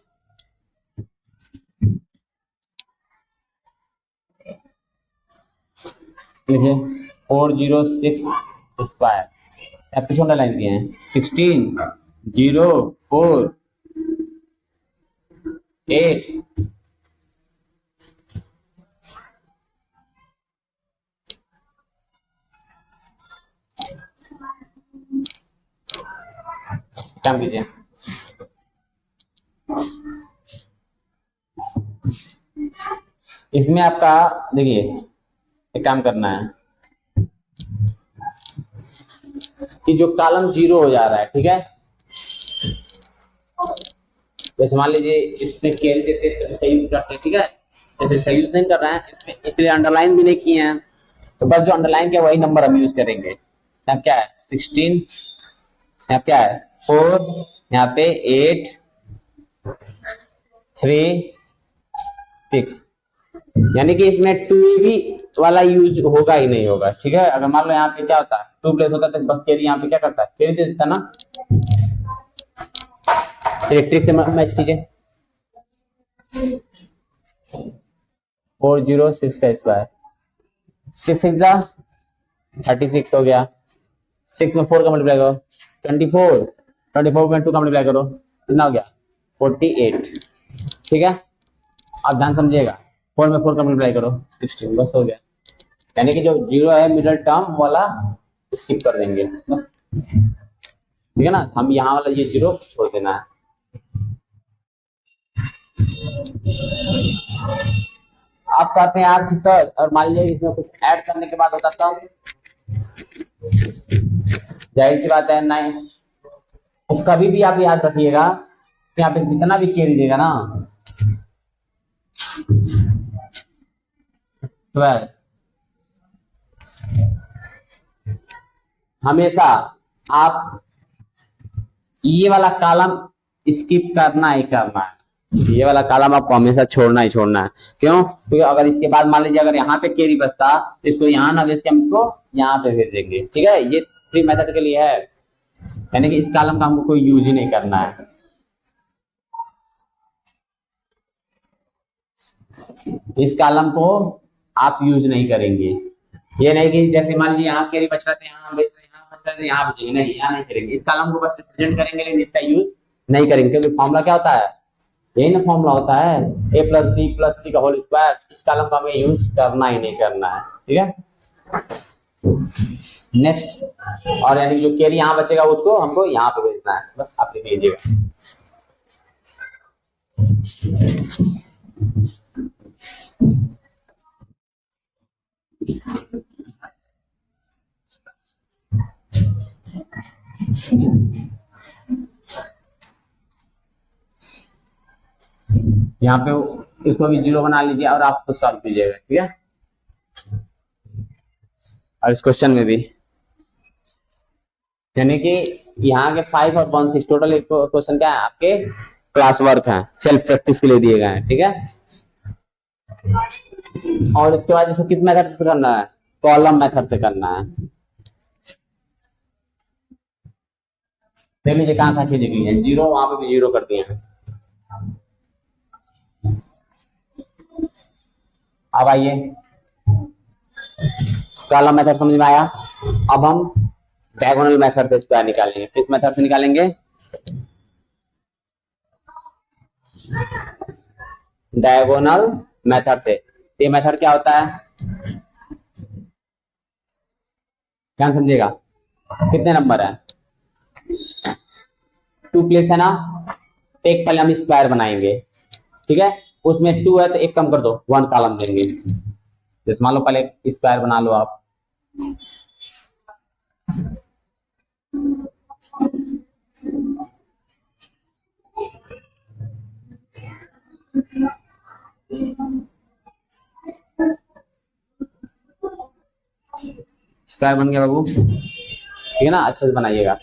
लिखिए 406 स्क्वायर, आप किस अंडरलाइन किए हैं 16 0 4 8 काम कीजिए। इसमें आपका देखिए एक काम करना है कि जो कॉलम 0 हो जा रहा है, ठीक है, जैसे मान लीजिए इसमें कैरी देते तो सही यूज करते हैं, ठीक है, जैसे सही यूज नहीं कर रहे हैं इसलिए अंडरलाइन भी नहीं किए हैं, तो बस जो अंडरलाइन किया वही नंबर हम यूज करेंगे। यहाँ क्या है 16, यहाँ क्या है 4, यहाँ पे 8 3 6, यानी कि इसमें 2 भी वाला यूज होगा ही नहीं होगा, ठीक है। अगर मान लो यहाँ पे क्या होता है 2 प्लेस होता है तो बस कैरी यहाँ पे क्या करता है, कैरी दे देता ना। इलेक्ट्रिक से मैच कीजिए 406 का स्क्वायर, 6 6 36 हो गया, 6 में 4 का मल्टीप्लाई करो 24, 24 में 2 का मल्टीप्लाई करो कितना हो गया 48, ठीक है। आप ध्यान समझिएगा 4 में 4 का मल्टीप्लाई करो 16, बस हो गया। यानी कि जो 0 है मिडिल टर्म वाला स्किप कर देंगे, ठीक है ना, हम यहाँ वाला ये 0 छोड़ देना है। आप कहते हैं यार कि सर, और मान लीजिए इसमें कुछ ऐड करने के बाद होता था, जाहिर सी बात है नहीं, तो कभी भी आप याद रखिएगा कि यहाँ पे जितना भी कैरी देगा ना 12, हमेशा आप ये वाला कॉलम स्किप करना ही करना है, ये वाला कॉलम आपको हमेशा छोड़ना ही छोड़ना है। क्यों, क्योंकि अगर इसके बाद मान लीजिए अगर यहाँ पे कैरी बचता तो इसको यहाँ ना भेज के हम इसको यहाँ पे भेजेंगे, ठीक है। ये 3 मेथड के लिए है, यानी कि इस कॉलम का हमको कोई यूज ही नहीं करना है। इस कॉलम को आप यूज नहीं करेंगे, ये नहीं कि जैसे मान लीजिए यहाँ कैरी बच रहा था यहाँ बच रहा, यहाँ बच रहा था यहाँ बचेंगे, नहीं यहाँ नहीं करेंगे। इस कॉलम को बस रिप्रेजेंट करेंगे लेकिन इसका यूज नहीं करेंगे, क्योंकि फॉर्मूला क्या होता है, यही ना फॉर्मूला होता है a प्लस बी प्लस सी का होल स्क्वायर। इस कॉलम का हमें यूज करना ही नहीं करना है, ठीक है। नेक्स्ट, और यानी कि जो कैरी यहाँ बचेगा उसको हमको यहाँ पे भेजना है, बस आप लिख लीजिएगा। यहाँ पे इसको भी 0 बना लीजिए और आप खुद सॉल्व कीजिएगा, ठीक है। और इस क्वेश्चन में भी यानी कि यहाँ के 5 और 1 6 टोटल क्वेश्चन क्या है आपके क्लास वर्क है, सेल्फ प्रैक्टिस के लिए दिए गए हैं, ठीक है। और इसके बाद इसको किस मेथड से करना है, कॉलम मेथड से करना है। देख लीजिए कहाँ कहाँ चीजें की है, 0 वहां पे भी 0 कर दिए हैं। अब आइए कॉलम मेथड समझ में आया। अब हम डायगोनल मेथड से स्क्वायर निकालेंगे। किस मेथड से निकालेंगे, डायगोनल मेथड से। ये मेथड क्या होता है, ध्यान समझिएगा। कितने नंबर है 2 प्लेस है ना, एक पहले हम स्क्वायर बनाएंगे, ठीक है। उसमें 2 है तो एक कम कर दो 1 कॉलम देंगे। जैसे मान लो पहले स्क्वायर बना लो आप, स्क्वायर बन गया बाबू, ठीक है ना, अच्छे से बनाइएगा।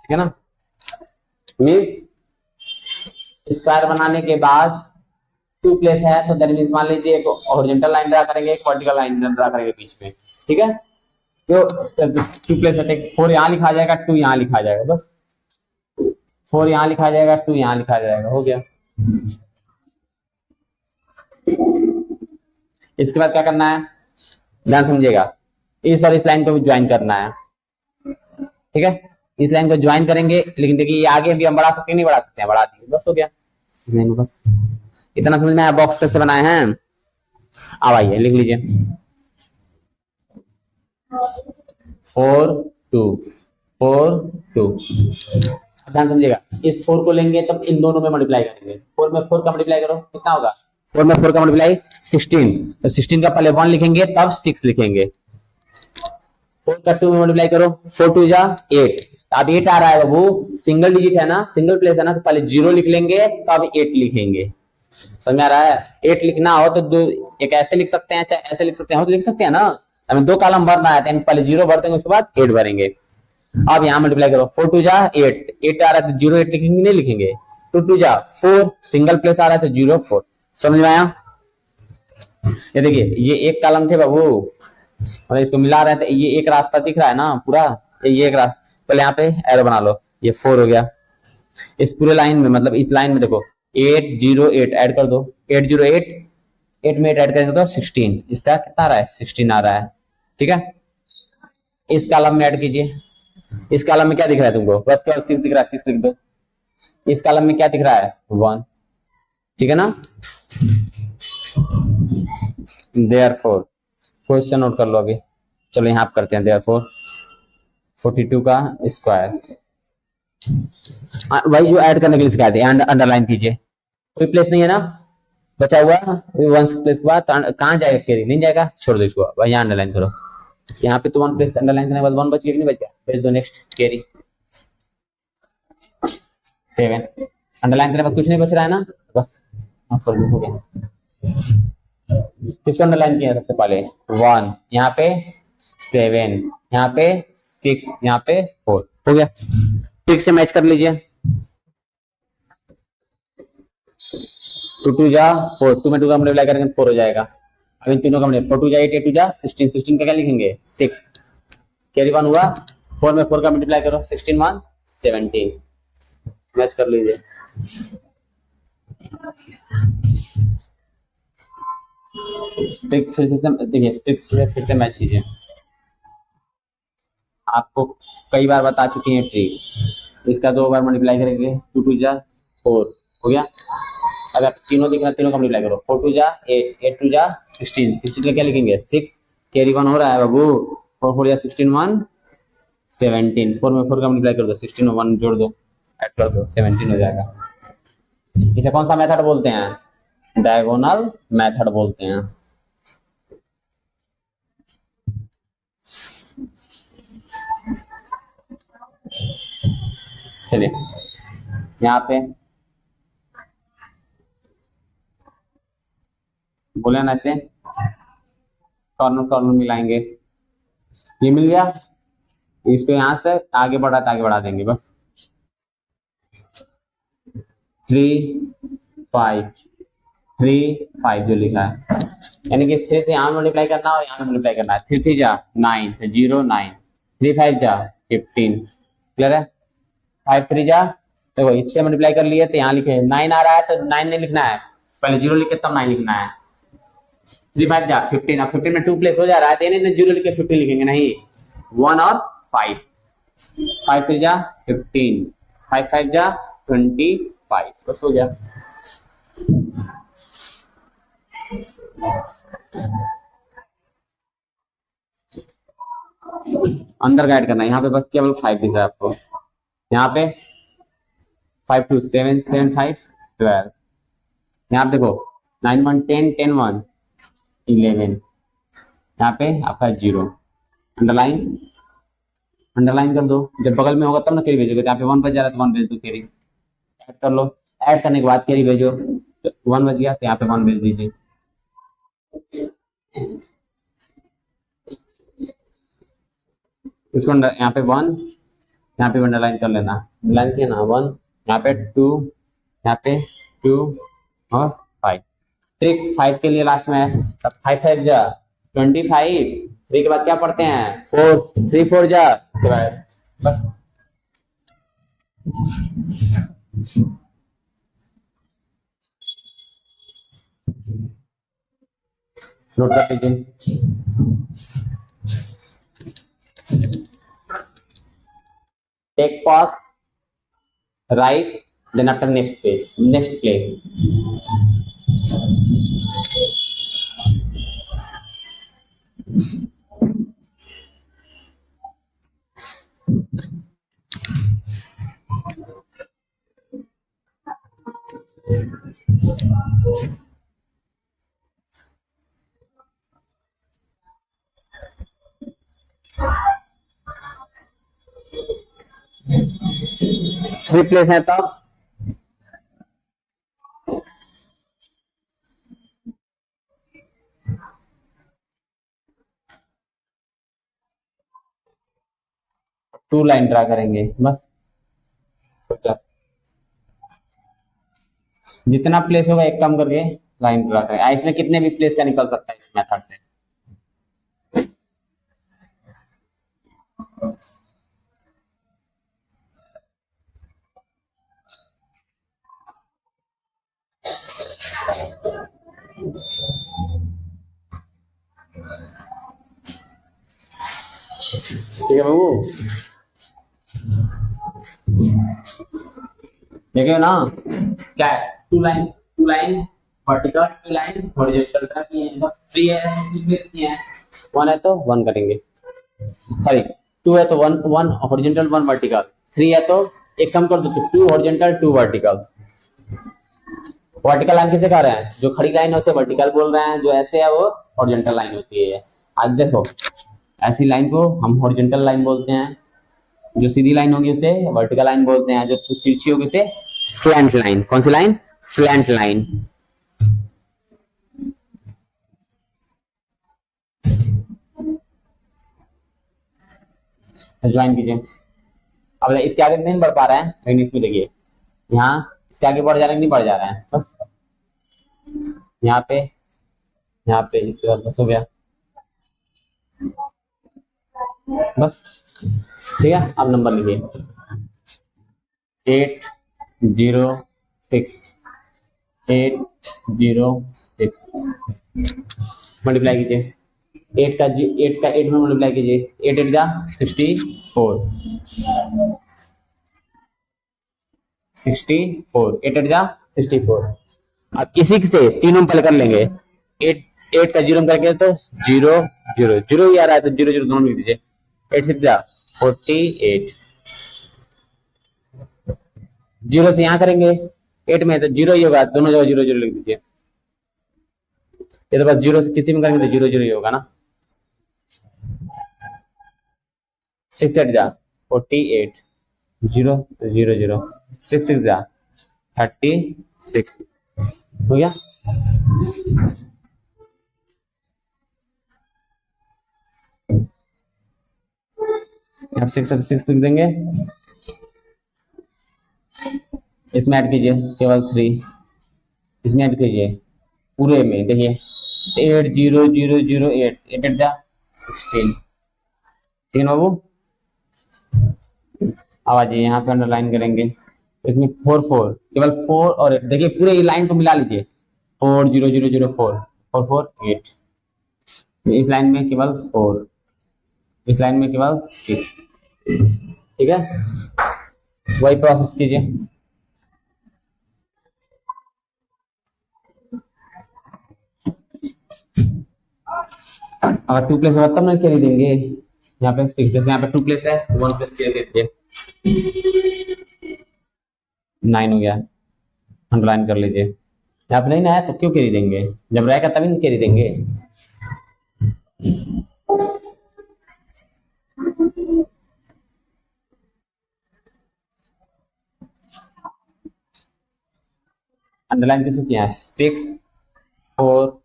ठीक है ना, मीन्स स्क्वायर बनाने के बाद टू प्लेस है तो दैट मीन्स मान लीजिए एक हॉरिजॉन्टल लाइन ड्रा करेंगे, एक वर्टिकल लाइन ड्रा करेंगे बीच में, ठीक है। तो टू प्लेस है, फोर यहाँ लिखा जाएगा, टू यहाँ लिखा जाएगा, बस फोर यहाँ लिखा जाएगा, टू यहाँ लिखा जाएगा, हो गया। इसके बाद क्या करना है, ध्यान समझिएगा, इस और इस लाइन को भी ज्वाइन करना है, ठीक है। इस लाइन को ज्वाइन करेंगे, लेकिन देखिए ये आगे भी हम बढ़ा सकते हैं, नहीं बढ़ा सकते हैं, बढ़ा दिए, बस हो गया। इस लाइन को बस इतना समझ में आया, बॉक्स कैसे बनाए हैं। अब आइए लिख लीजिए, 4 2 4 2। ध्यान समझिएगा, इस 4 को लेंगे तब इन दोनों में मल्टीप्लाई करेंगे, 4 में 4 का मल्टीप्लाई करो, कितना होगा, 4 में 4 का मल्टीप्लाई 16, तो 16 का पहले 1 लिखेंगे तब 6 लिखेंगे, 4 का 2 में मल्टीप्लाई करो, 4 2 जा 8, अब 8 आ रहा है बाबू, सिंगल डिजिट है ना, सिंगल प्लेस है ना, तो पहले 0 लिख लेंगे तब 8 लिखेंगे, समझ में आ रहा है। 8 लिखना हो तो दो, एक ऐसे लिख सकते हैं, चाहे ऐसे लिख सकते हैं, तो लिख सकते हैं ना, हमें 2 कॉलम भरना है, तो पहले 0 भर देंगे, उसके बाद 8 भरेंगे। अब यहाँ मल्टीप्लाई करो, 4 2 जा 8, 8 आ रहा है तो 0 8 लिखेंगे, नहीं लिखेंगे, 2 2 जा 4, सिंगल प्लेस आ रहा है तो 0 4, समझ में आया। ये देखिए ये एक कॉलम थे बाबू, मतलब इसको मिला रहे थे, ये एक रास्ता दिख रहा है ना पूरा, ये एक रास्ता, पहले यहाँ पे एरो बना लो, ये 4 हो गया, इस पूरे लाइन में, मतलब इस लाइन में देखो 8 0 8 ऐड कर दो, 8 0 8, 8 में 8 ऐड करेंगे तो 16, इसका कितना आ रहा है, 16 आ रहा है, ठीक है। इस कॉलम में ऐड कीजिए, इस कॉलम में क्या दिख रहा है तुमको, बस केवल 6 दिख रहा है, 6 लिख दो। इस कॉलम में क्या दिख रहा है, 1, ठीक है ना। देयरफॉर क्वेश्चन नोट कर लो अभी, चलो यहाँ पे करते हैं, देयरफॉर 42 का स्क्वायर, वही जो ऐड करने के लिए सिखाए थे, अंडरलाइन कीजिए, कोई प्लेस नहीं है ना बचा हुआ, वन प्लेस के बाद कहाँ जाएगा, कैरी नहीं जाएगा, छोड़ दो इसको, वही यहाँ अंडरलाइन करो, यहाँ पे तो वन प्लेस अंडरलाइन करने के बाद 1 बच गया, नहीं बच गया, भेज दो नेक्स्ट, कैरी 7, अंडरलाइन करने के बाद कुछ नहीं बच रहा है ना, बस कर दो, हो गया। किसको अंडरलाइन किया सबसे पहले, 1, यहाँ पे 7, यहाँ पे 6, यहाँ पे 4, हो गया, ठीक से मैच कर लीजिए, 2 2 जा 4, 2 में 2 का मल्टीप्लाई करेंगे 4 हो जाएगा, अब इन तीनों का मल्टीप्लाई, 4 2 जा 8, 8 2 जा 16, 16 का क्या लिखेंगे 6, कैरी 1 हुआ, 4 में 4 का मल्टीप्लाई करो, 16 1 17, मैच कर लीजिए। ट्रिक फिर से देखिए, ट्रिक फिर से मैच कीजिए, आपको कई बार बता चुकी है ट्रिक, इसका 2 बार मल्टीप्लाई करेंगे, 2 2 जा 4 हो गया, अगर तीनों दिख रहा है तीनों का मल्टीप्लाई करो, 4 2 जा 8, 8 2 जा 16, 16 का क्या लिखेंगे 6, कैरी 1 हो रहा है बाबू, 4 4 जा 16 1 17, 4 में 4 का मल्टीप्लाई कर दो, 16 में 1 जोड़ दो, ऐड कर दो, 17 हो जाएगा। इसे कौन सा मेथड बोलते हैं, डायगोनल मेथड बोलते हैं। चलिए यहाँ पे बोले ना, ऐसे कॉर्नर कॉर्नर मिलाएंगे, ये मिल गया, इसको यहां से आगे बढ़ा देंगे, बस 3 5 3 5 जो लिखा है, यानी कि 3 से यहाँ मल्टीप्लाई करना और यहाँ मल्टीप्लाई करना है, 3 3 जा 9 तो 0 9, 3 5 जा 15, क्लियर है, 5 3 जा, देखो इससे मल्टीप्लाई कर लिए तो यहाँ लिखे 9 आ रहा है, तो 9 नहीं लिखना है, पहले 0 लिख के तब 9 लिखना है, 3 5 जा 15, अब 15 में 2 प्लेस हो जा रहा है, तो 0 लिख के 15 लिखेंगे, नहीं 1 और 5, 5 3 जा 15, 5 5 जा 25, बस हो गया। अंदर गाइड करना है, यहाँ पे बस केवल 5 दिख रहा है आपको। यहाँ पे 5 2 7 7 5 12, यहाँ पे देखो 9 1 10 10 1 11, यहाँ पे आपका 0। अंडरलाइन, अंडरलाइन कर दो, जब बगल में होगा तब ना कैरी भेजोगे। यहाँ पे 1 बज जा रहा है तो 1 भेज दो कैरी, ऐड कर लो। ऐड करने के बाद कैरी भेजो, 1 बज गया तो यहाँ पे 1 भेज दीजिए। इसको यहाँ पे 1, यहाँ पे अंडरलाइन कर लेना, अंडरलाइन किया ना 1, यहाँ पे 2, यहाँ पे 2 और 5। ट्रिक 5 के लिए लास्ट में है, तब 5 5 जा 25, 3 के बाद क्या पढ़ते हैं 4, 3 4 जा बस। नोट कर लीजिए। Take pause, right, then after next page, next play. Three place है तो टू लाइन ड्रा करेंगे बस। जितना प्लेस होगा एक कम करके लाइन ड्रा करें। इसमें कितने भी प्लेस का निकल सकता है इस मेथड से। ठीक है बाबू, देखिए ना क्या है, two line vertical, two line horizontal draw किए हैं, थ्री है, वन है तो वन करेंगे, सॉरी टू है तो one one horizontal one vertical, three है तो एक कम कर दो तो two horizontal two vertical. Vertical line किसे कह रहे हैं, जो खड़ी लाइन है उसे वर्टिकल बोल रहे हैं, जो ऐसे है वो हॉरिजॉन्टल लाइन होती है। आज देखो ऐसी लाइन को हम हॉरिजॉन्टल लाइन बोलते हैं, जो सीधी लाइन होगी उसे वर्टिकल लाइन बोलते हैं, जो तिरछी होगी उसे स्लैंट लाइन। कौन सी लाइन, स्लैंट लाइन। ज्वाइन कीजिए। अब इसके आगे नहीं बढ़ पा रहे हैं लेकिन इसमें देखिए यहाँ इसके आगे बढ़ जा रहे हैं, नहीं बढ़ जा रहे हैं, बस यहाँ पे इसके बाद बस हो गया बस। ठीक है, अब नंबर लिखिए 806 806 मल्टीप्लाई कीजिए। 8 में मल्टीप्लाई कीजिए, 8 8 जा 64 8 8 जा 64। अब इसी से तीनों पल कर लेंगे, 8 का 0 करके तो 0 0 0 ही आ रहा है तो 0 0 दोनों लिख दीजिए। 8 6 जा 48, 0 से यहाँ करेंगे 8 में तो 0 ही होगा, दोनों जगह 0 0 लिख दीजिए। ये तो बस 0 से किसी में करेंगे तो 0 0 ही होगा ना। 6 8 जा 48, 0 0 0, 6 6 जा 36 हो गया। अब 6 लिख देंगे, इसमें ऐड कीजिए केवल 3, इसमें ऐड कीजिए पूरे में, देखिए 8 0 0 0 8 8 8 जा 16। ठीक है बाबू, अब आ जाइए यहाँ पे अंडरलाइन करेंगे, इसमें 4 4 केवल 4 और 8, देखिए पूरे लाइन को मिला लीजिए 4 0 0 0 4 4 4 8, इस लाइन में केवल 4, इस लाइन में केवल 6। ठीक है, वही प्रोसेस कीजिए। अगर 2 प्लेस होगा तब ना कैरी देंगे। यहाँ पे 6 जैसे यहाँ पे 2 प्लेस है, 1 प्लेस कैरी दे दीजिए, 9 हो गया, अंडरलाइन कर लीजिए। यहाँ पे नहीं ना है तो क्यों कैरी देंगे, जब रहेगा तभी ना कैरी देंगे। अंडरलाइन किसको किया है, 6 4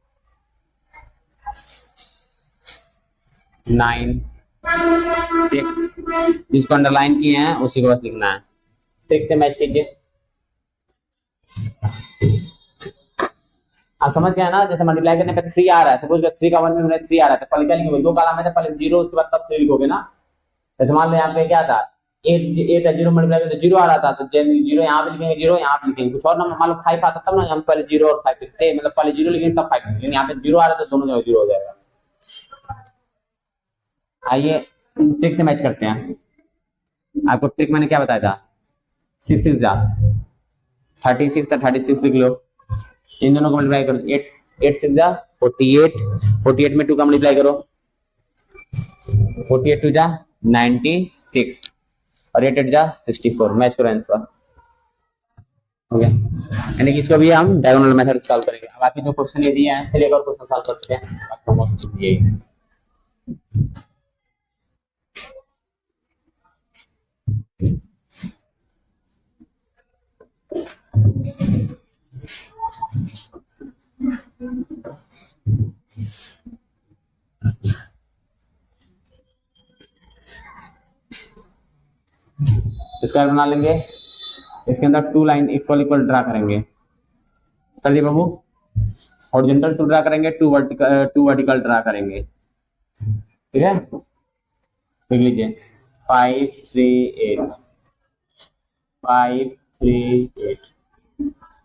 9 6, जिसको अंडरलाइन किए हैं उसी को बस लिखना है। ट्रिक से मैच कीजिए। आप समझ गए ना, जैसे मल्टीप्लाई करने पे 3 आ रहा है, सपोज 3 का 1 में 3 आ रहा है, पहले क्या लिखोगे, 2 कॉलम है तो पहले 0 उसके बाद तब 3 लिखोगे ना। जैसे मान लो यहाँ पे क्या था, 8 0 मल्टीप्लाई करते 0 आ रहा था, तो 0 यहाँ पे लिखेंगे, 0 यहाँ पे लिखेंगे। कुछ और नंबर मान लो 5 आता तब ना हम पहले 0 और 5 लिखते, मतलब पहले 0 लिखेंगे तब 5 लिखेंगे। यहाँ पे 0 आ रहा है तो दोनों जगह 0 हो जाएगा। आइए ट्रिक से मैच करते हैं। आपको ट्रिक मैंने क्या बताया था, 6 6 जा 36 था, 36 लिख लो, इन दोनों को मल्टीप्लाई करो, 8 6 जा 48, 48 में 2 का मल्टीप्लाई करो, 48 2 जा 96 और 8 8 जा 64, मैच करो आंसर हो गया। यानी कि इसको भी हम डायगोनल मेथड सॉल्व करेंगे। अब बाकी जो क्वेश्चन ये दिए हैं, चलिए एक और क्वेश्चन सॉल्व करते हैं, बाकी होमवर्क यही है। स्क्वायर बना लेंगे, इसके अंदर 2 लाइन इक्वल इक्वल ड्रा करेंगे, कर दिए बाबू। हॉरिजॉन्टल 2 ड्रा करेंगे, 2 वर्टिकल ड्रा करेंगे, ठीक है। लिख लीजिए 5 3 8 5 3 8,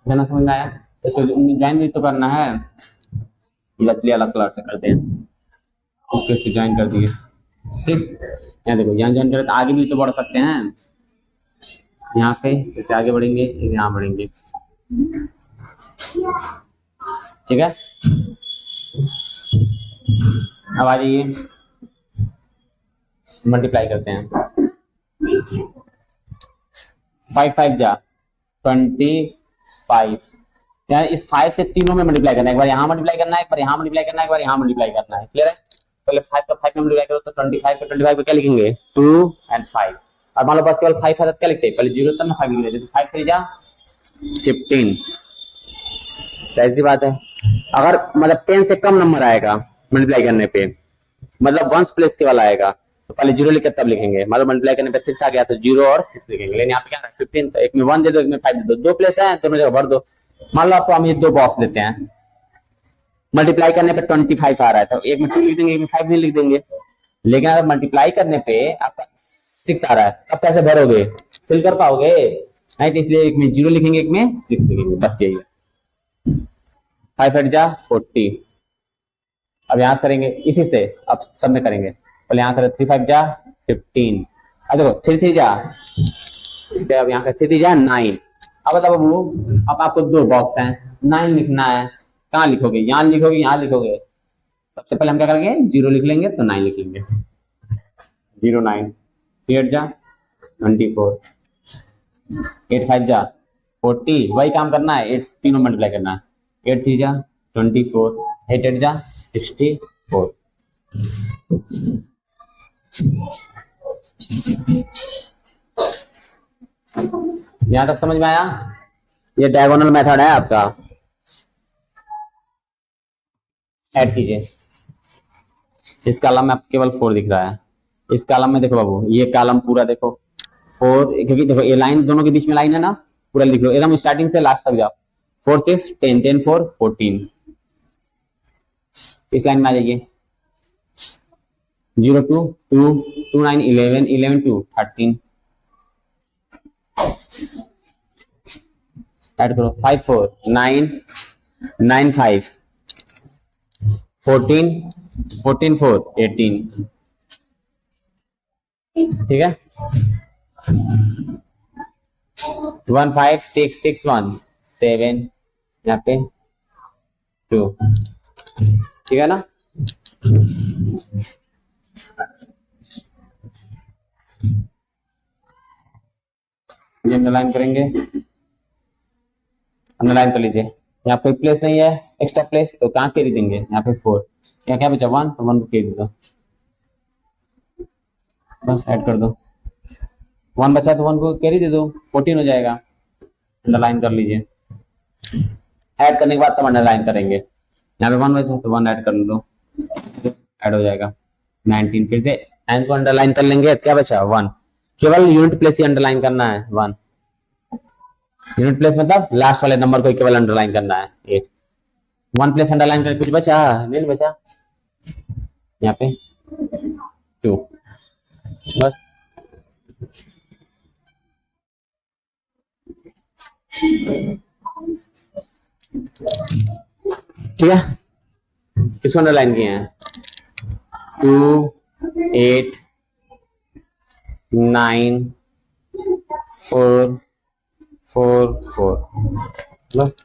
जना समझ में आया। इसको ज्वाइन भी तो करना है, चलिए अलग कलर से करते हैं, इसको इससे ज्वाइन कर दिए, ठीक। यहाँ देखो, यहाँ ज्वाइन करें तो आगे भी तो बढ़ सकते हैं, यहाँ पे जैसे आगे बढ़ेंगे यहाँ बढ़ेंगे, ठीक है। अब आ जाइए मल्टीप्लाई करते हैं, 5 5 जा 25, यार इस 5 से तीनों में मल्टीप्लाई करना है, एक बार यहाँ मल्टीप्लाई करना है, एक बार यहाँ मल्टीप्लाई करना है, एक बार यहाँ मल्टीप्लाई करना है, क्लियर है। पहले 5 का 5 में मल्टीप्लाई करो तो 25 का 25 को क्या लिखेंगे 2 और 5, और मान लो बस केवल 5 आता तो क्या लिखते हैं, पहले 0 तब ना 5 लिखते, जैसे 5 3 जा 15, ऐसी बात है। अगर मतलब 10 से कम नंबर आएगा मल्टीप्लाई करने पे, मतलब वंस प्लेस के वाला आएगा, तो पहले 0 लिखकर तब लिखेंगे, मतलब मल्टीप्लाई करने पे 6 आ गया तो 0 और 6 लिखेंगे। लेकिन यहाँ पे क्या है 15, तो एक में 1 दे दो, एक में 5 दे दो, 2 प्लेस है दोनों जगह भर दो। मान लो आपको हम ये 2 बॉक्स देते हैं, मल्टीप्लाई करने पे 25 आ रहा है, तो एक में 2 लिख देंगे, एक में 5 नहीं लिख देंगे। लेकिन अगर मल्टीप्लाई करने पे आपका 6 आ रहा है, तब कैसे भरोगे, फिल कर पाओगे नहीं, तो इसलिए एक में 0 लिखेंगे, एक में 6 लिखेंगे, बस यही है। 5 8 जा 40, अब यहां से करेंगे इसी से, अब सब में करेंगे, पहले यहाँ करें 3 5 जा 15, अब देखो 3 3 जा, अब यहाँ का 3 3 जा 9। अब बताओ बाबू, अब आपको 2 बॉक्स हैं, 9 लिखना है, कहाँ लिखोगे, यहाँ लिखोगे यहाँ लिखोगे, सबसे पहले हम क्या करेंगे 0 लिख लेंगे तो 9 लिख लेंगे, 0 9, 3 8 जा 24, 8 5 जा 40, वही काम करना है, 8 तीनों मल्टीप्लाई करना है, 8 3 जा 24, 8 8 जा 64। यहां तक समझ में आया, ये डायगोनल मेथड है आपका। ऐड कीजिए, इस कॉलम में केवल 4 दिख रहा है, इस कॉलम में देखो बाबू, ये कॉलम पूरा देखो 4, क्योंकि देखो ये लाइन दोनों के बीच में लाइन है ना, पूरा लिख लो एकदम स्टार्टिंग से लास्ट तक जाओ, 4 6 10 10 4 14, इस लाइन में आ जाइए, 0 2 2 2 9 11 11 2 13, ऐड करो 5 4 9 9 5 14 14 4 18, ठीक है। 15661 7 यहाँ पे 2, ठीक है ना। ये अंडरलाइन करेंगे, अंडरलाइन कर लीजिए। यहाँ कोई प्लेस नहीं है एक्स्ट्रा प्लेस, तो कहाँ कैरी देंगे, यहाँ पे 4, यहाँ क्या बचा 1, तो 1 को कैरी दो, बस ऐड कर दो। 1 बचा तो 1 को कैरी दे दो, 14 हो जाएगा। अंडरलाइन कर लीजिए, ऐड करने के बाद तब अंडरलाइन करेंगे। यहाँ पे 1 बचा तो 1 ऐड कर लो, ऐड हो जाएगा 19। फिर से एन को अंडरलाइन कर लेंगे, क्या बचा 1, केवल यूनिट प्लेस ही अंडरलाइन करना है 1। यूनिट प्लेस मतलब लास्ट वाले नंबर को केवल अंडरलाइन करना है 8। 1 प्लेस अंडरलाइन कर, कुछ बचा नहीं बचा, यहाँ पे 2, बस। ठीक है, किसको अंडरलाइन किए हैं, 2 8 9 4 4 4, बस।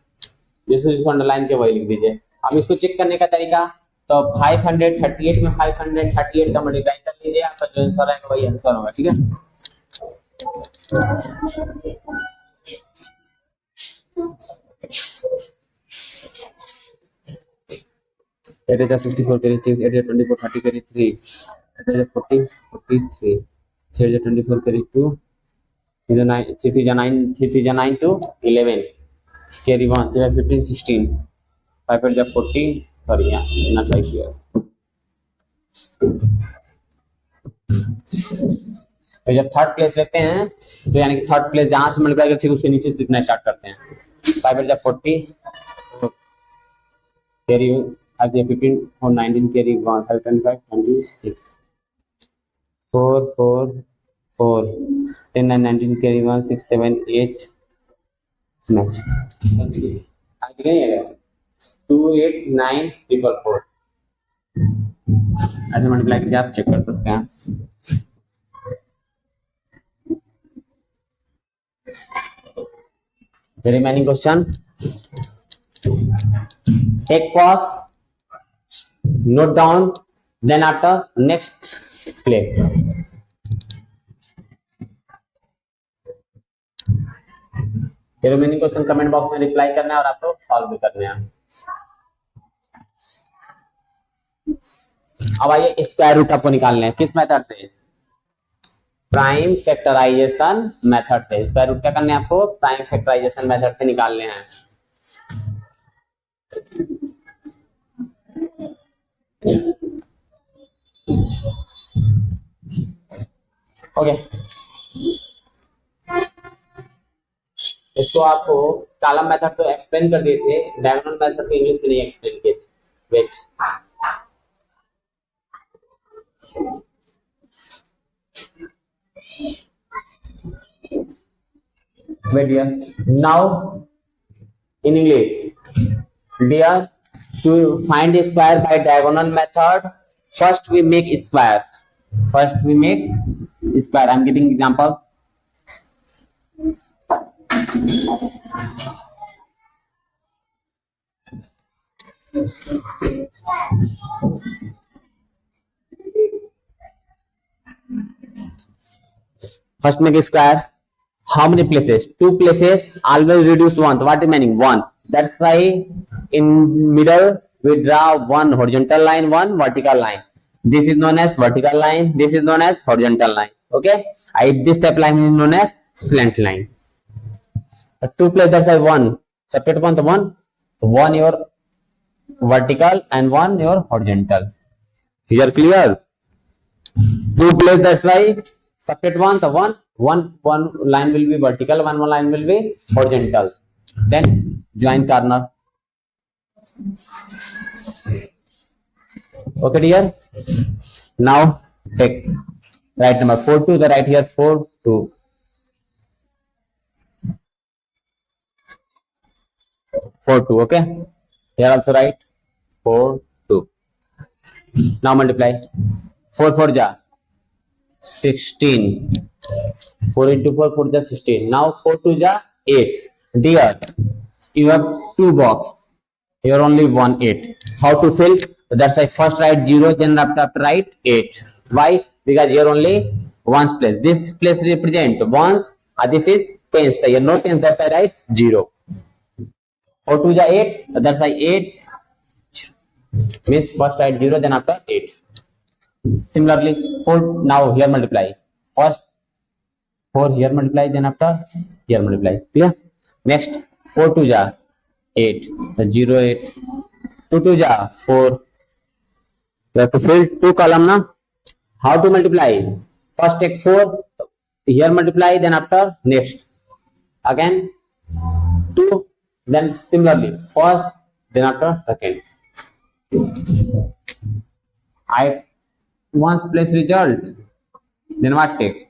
जिसको अंडरलाइन के वही लिख दीजिए। अब इसको चेक करने का तरीका, तो 538 में 538 का मल्टीप्लाई कर लीजिए, आपका जो आंसर आएगा वही आंसर होगा, ठीक है। It is 64 carry 6, it is 24 30 carry 3, it is 40 43, 3 is 24 carry 2, 9 3 is 9, 3 is 9 to 11 carry 1, 15 16, 5 is 40, sorry yeah, not right here। तो जब थर्ड प्लेस लेते हैं तो यानी कि थर्ड प्लेस जहां से मल्टीप्लाई करते हैं उसके नीचे से लिखना स्टार्ट करते हैं। 5 is 40 carry 15 for 19 carry 1 25 26 4 4 4 10 9 19 carry 1 6 7 8 match आगे गई है 2 8 9 ट्रिपल 4, ऐसे मल्टीप्लाई करके आप चेक कर सकते हैं। रिमेनिंग क्वेश्चन, एक pause, note down, then after next play। Remaining question comment box में रिप्लाई करना है और आपको सॉल्व भी करने हैं। अब आइए स्क्वायर रूट आपको निकालने हैं, किस मेथड से, प्राइम फैक्टराइजेशन मेथड से। स्क्वायर रूट क्या करने हैं आपको, प्राइम फैक्टराइजेशन मेथड से निकालने हैं। ओके, इसको आपको कॉलम मेथड तो एक्सप्लेन कर दिए थे, डायगोनल मेथड को इंग्लिश में नहीं एक्सप्लेन किए थे। Wait, wait dear, now in English, dear, to find a square by diagonal method, first we make square, first we make square। I'm giving example, first make a square, how many places, 2 places, always reduce 1, what is meaning 1, that's why in middle we draw one horizontal line, one vertical line, this is known as vertical line, this is known as horizontal line, okay। This type line is known as slant line। 2 places, that's why 1 separate 1, तो 1 your vertical and 1 your horizontal, here clear। 2 places, that's why separate 1, तो 1 line will be vertical, one line will be horizontal, then join corner, okay dear। Now take right number 4 2, the right here 4 2, 4 2, okay, here also write 4 2। now multiply 4 4 ja 16, 4 into 4, 4 is 16. Now 4 to the 8. Dear, you have two box. Here only one 8. How to fill? That's why first write 0, then after write 8. Why? Because here only ones place. This place represent ones. This is tens. Here no tens. That's why write 0. 4 to the 8. That's why 8 means first write 0, then after 8. Similarly, 4 now here multiply. First 4 here multiply, then after here multiply. Clear? Next 4 to the 8. The 0 8. 2 to the 4. You have to fill two column now. How to multiply? First take 4 here multiply, then after next again 2, then similarly first, then after second. I once place result, then what take?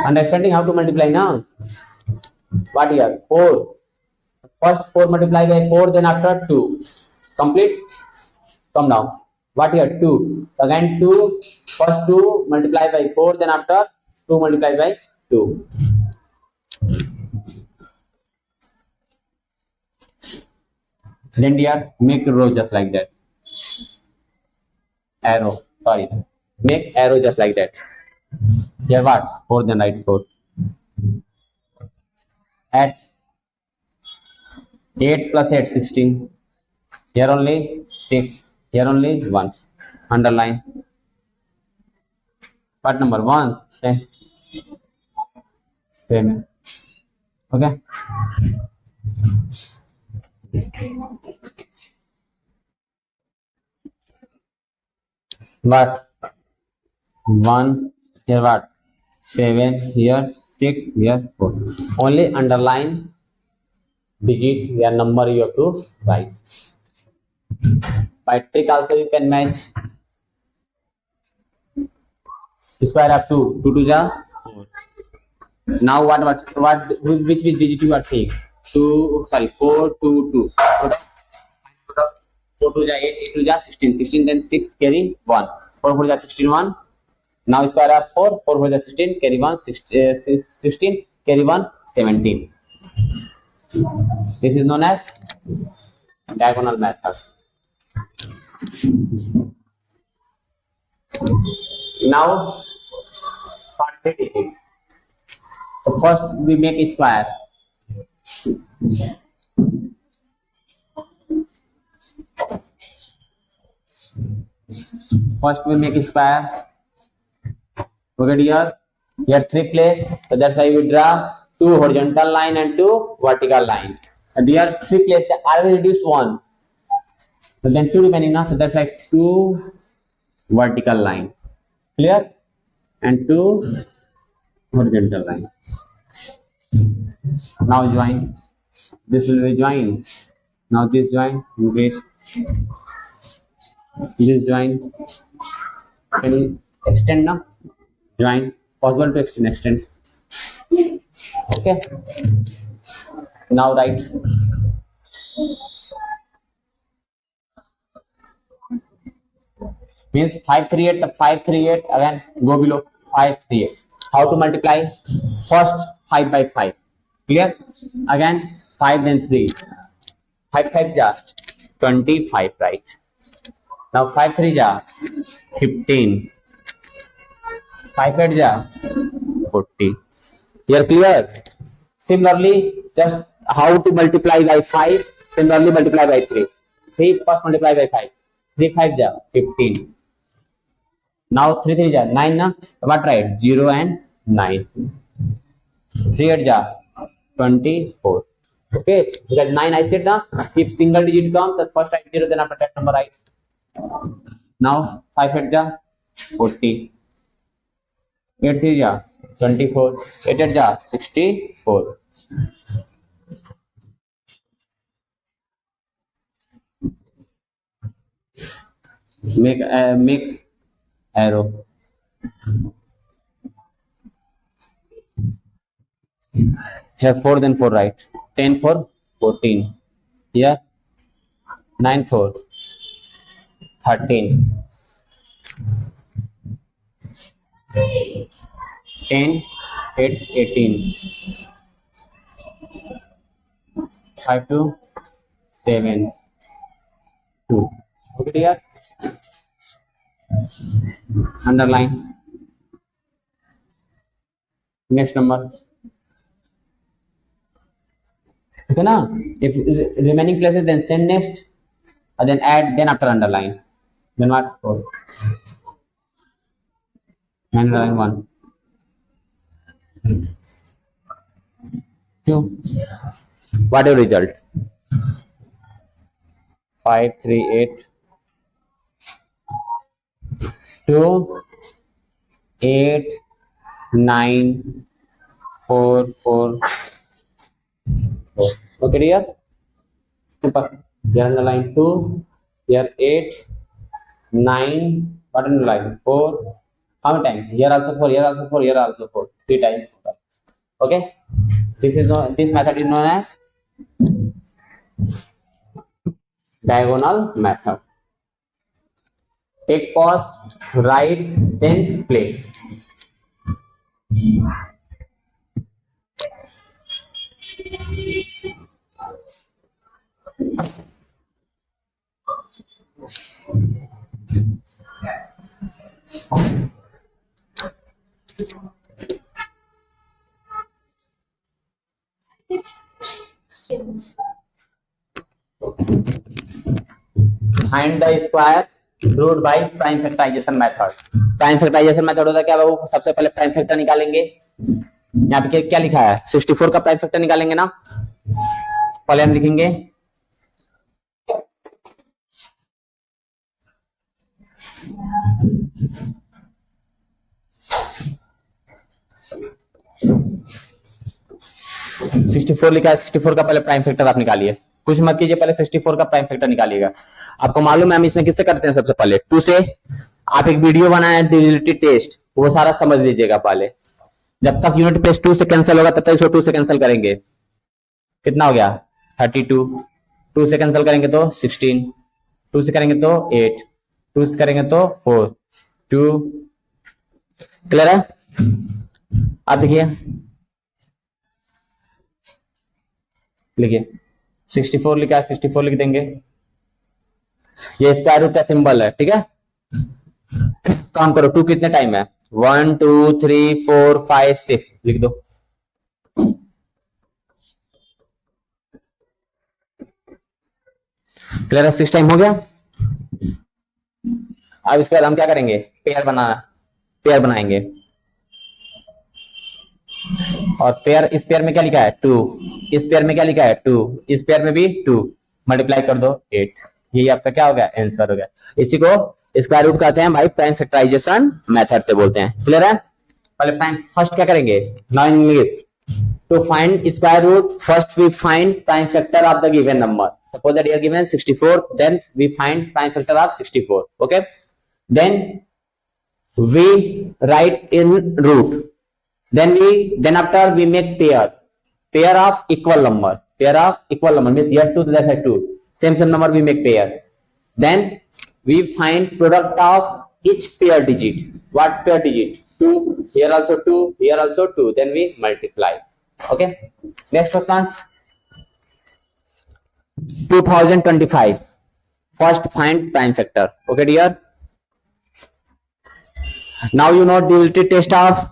Understanding how to multiply now? What here? 4. First 4 multiply by 4, then after 2. Complete? Come down. What here? 2. Again 2. First 2 multiply by 4, then after 2 multiply by 2. Then dear, make a row just like that. Arrow. Sorry. Make arrow just like that. Here what? 4, then write 4. Add 8 plus 8, 16. Here only 6. Here only 1. Underline. What number? 1. Same. Same. Okay. What? 1. Here what? 7. Here 6. Here 4. Only underline digit या number you have to write. By trick also you can match. Square up 2. 2 to the 4. Now which digit you are saying? 2, sorry, 4, 2, 2. 4 to the 8, 8 to the 16. 16 then 6 carry 1. 4 for the 16, 1. Now square up 4. 4 for the 16 carry 1. 16 carry 1, 17. This is known as diagonal method. Now part 3. So first we make a square. First we make a square. Okay dear. Here 3 place. So that's why we draw 2 horizontal line and 2 vertical line. And here 3 place. I will reduce 1. So then 2 remaining now. So that's like 2 vertical line. Clear? And 2 horizontal line. Now join. This will be join. Now this join. Increase. This join. Can you extend now? Join. Possible to extend. Okay. Now write. Means 538. The 538 again go below 538. How to multiply? First 5 by 5. Clear? Again 5 then 3. 5 5 ja 25, right? Now 5 3 ja 15. 5 8 ja 40. Here clear? Similarly, just how to multiply by 5? Similarly multiply by 3. 3 first multiply by 5. 3 5 ja 15. Now 3 3 ja 9 na? What right? 0 and 9. 3 8 ja 24. Okay, because 9 I said na, if single digit comes, the first write 0, then after that number write. Now 5 8 ja 40. 8 3 ja 24. 8 8 ja 64. Make arrow. Here 4 then 4 right. 10 for 14. Here 9 for 13. 10, 8, 18, 5 to 7, 2. Okay, dear. Underline. Next number. Okay, na? If remaining places, then send next, then add, then after underline. Then what? 4. Underline 1. 2. What is your result? 5, 3, 8, 2, 8, 9, 4, 4. Okay, dear. Super. Here underline 2. Here 8, 9. What underline? 4. How many times? Here also 4. Here also 4. Here also 4. 3 times. Okay. This method is known as diagonal method. Take pause, write, then play. Find the square root by prime factorization method. Prime factorization method होता है क्या? वो सबसे पहले prime factor निकालेंगे. यहाँ पे क्या लिखा है? 64 का प्राइम फैक्टर निकालेंगे ना. पहले हम लिखेंगे 64 लिखा है. 64 का पहले प्राइम फैक्टर आप निकालिए. कुछ मत कीजिए, पहले 64 का प्राइम फैक्टर निकालिएगा. आपको मालूम है हम इसमें किससे करते हैं? सबसे पहले 2 से. आप एक वीडियो बनाए डिविजिबिलिटी टेस्ट, वो सारा समझ लीजिएगा पहले. जब तक यूनिट प्लेस 2 से कैंसिल होगा तब तक इसको 2 से कैंसिल करेंगे. कितना हो गया? 32. 2 से कैंसिल करेंगे तो 16. 2 से करेंगे तो 8. 2 से करेंगे तो 4. 2. क्लियर है? आप देखिए, लिखिए 64 लिखा है. 64 लिख देंगे. ये स्क्वायर रूट का सिंबल है. ठीक है, काम करो. 2 कितने टाइम है? 1, 2, 3, 4, 5, 6 लिख दो. क्लियर है? 6 टाइम हो गया. अब इसके बाद हम क्या करेंगे? पेयर बनाएंगे. और पेयर, इस पेयर में क्या लिखा है? 2. इस पेयर में क्या लिखा है? 2. इस पेयर में भी 2. मल्टीप्लाई कर दो 8. यही आपका क्या हो गया? आंसर हो गया. इसी को स्क्वायर रूट कहते हैं भाई, प्राइम फैक्टराइजेशन मेथड से बोलते हैं. क्लियर है? पहले प्राइम फर्स्ट क्या करेंगे? Now in English, to find square root, first we find prime factor of the given number. Suppose that you are given 64, then we find prime factor of 64. Okay, then we write in root, then after we make pair of equal number. Means here 2 to the side 2, same number we make pair. Then we find product of each pair digit. What pair digit? 2. Here also 2, here also 2. Then we multiply. Okay, next questions. 2025. First find prime factor. Okay dear, now you know divisibility test of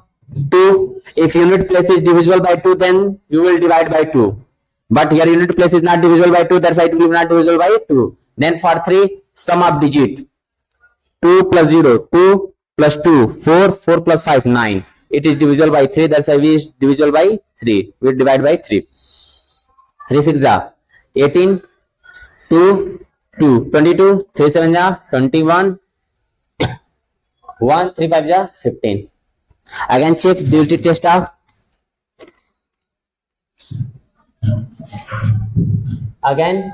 2. If unit place is divisible by 2, then you will divide by 2, but here unit place is not divisible by 2, that's why it will be not divisible by 2. Then for 3, sum of digit 2 plus 0, 2 plus 2, 4, 4 plus 5, 9. It is divisible by 3, that's why we is divisible by 3. We divide by 3. 3 6 18, 2, 2, 22, 3 7 21, 1, 3 5 15. Again check divisibility test of. Again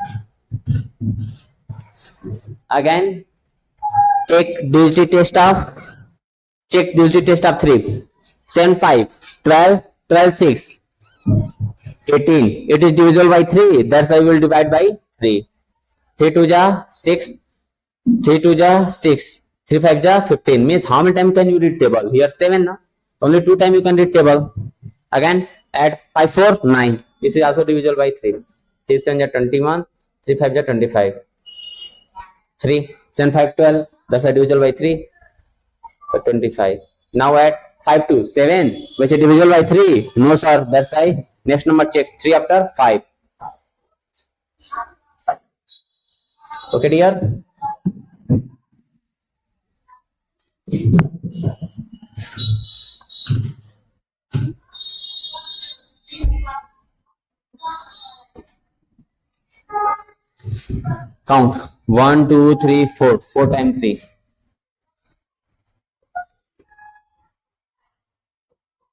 take divisibility test of. Check divisibility test of 3. 7 5, 12, 12 6, 18. It is divisible by 3, that's why we will divide by 3. 3 2 6, 3 2 6, 3 5 15. Means how many times can you read table? Here 7 na? only 2 time you can read table. Again add 5 4 9. This is also divisible by 3. 3 7 are 21, 3 5 are 25. 3 7 5 12. That's a divisible by 3. So 25. Now add 5 2 7, which is divisible by 3. No sir, that's why next number check 3 after 5. Okay dear. Count 1 2 3 4. 4 times 3.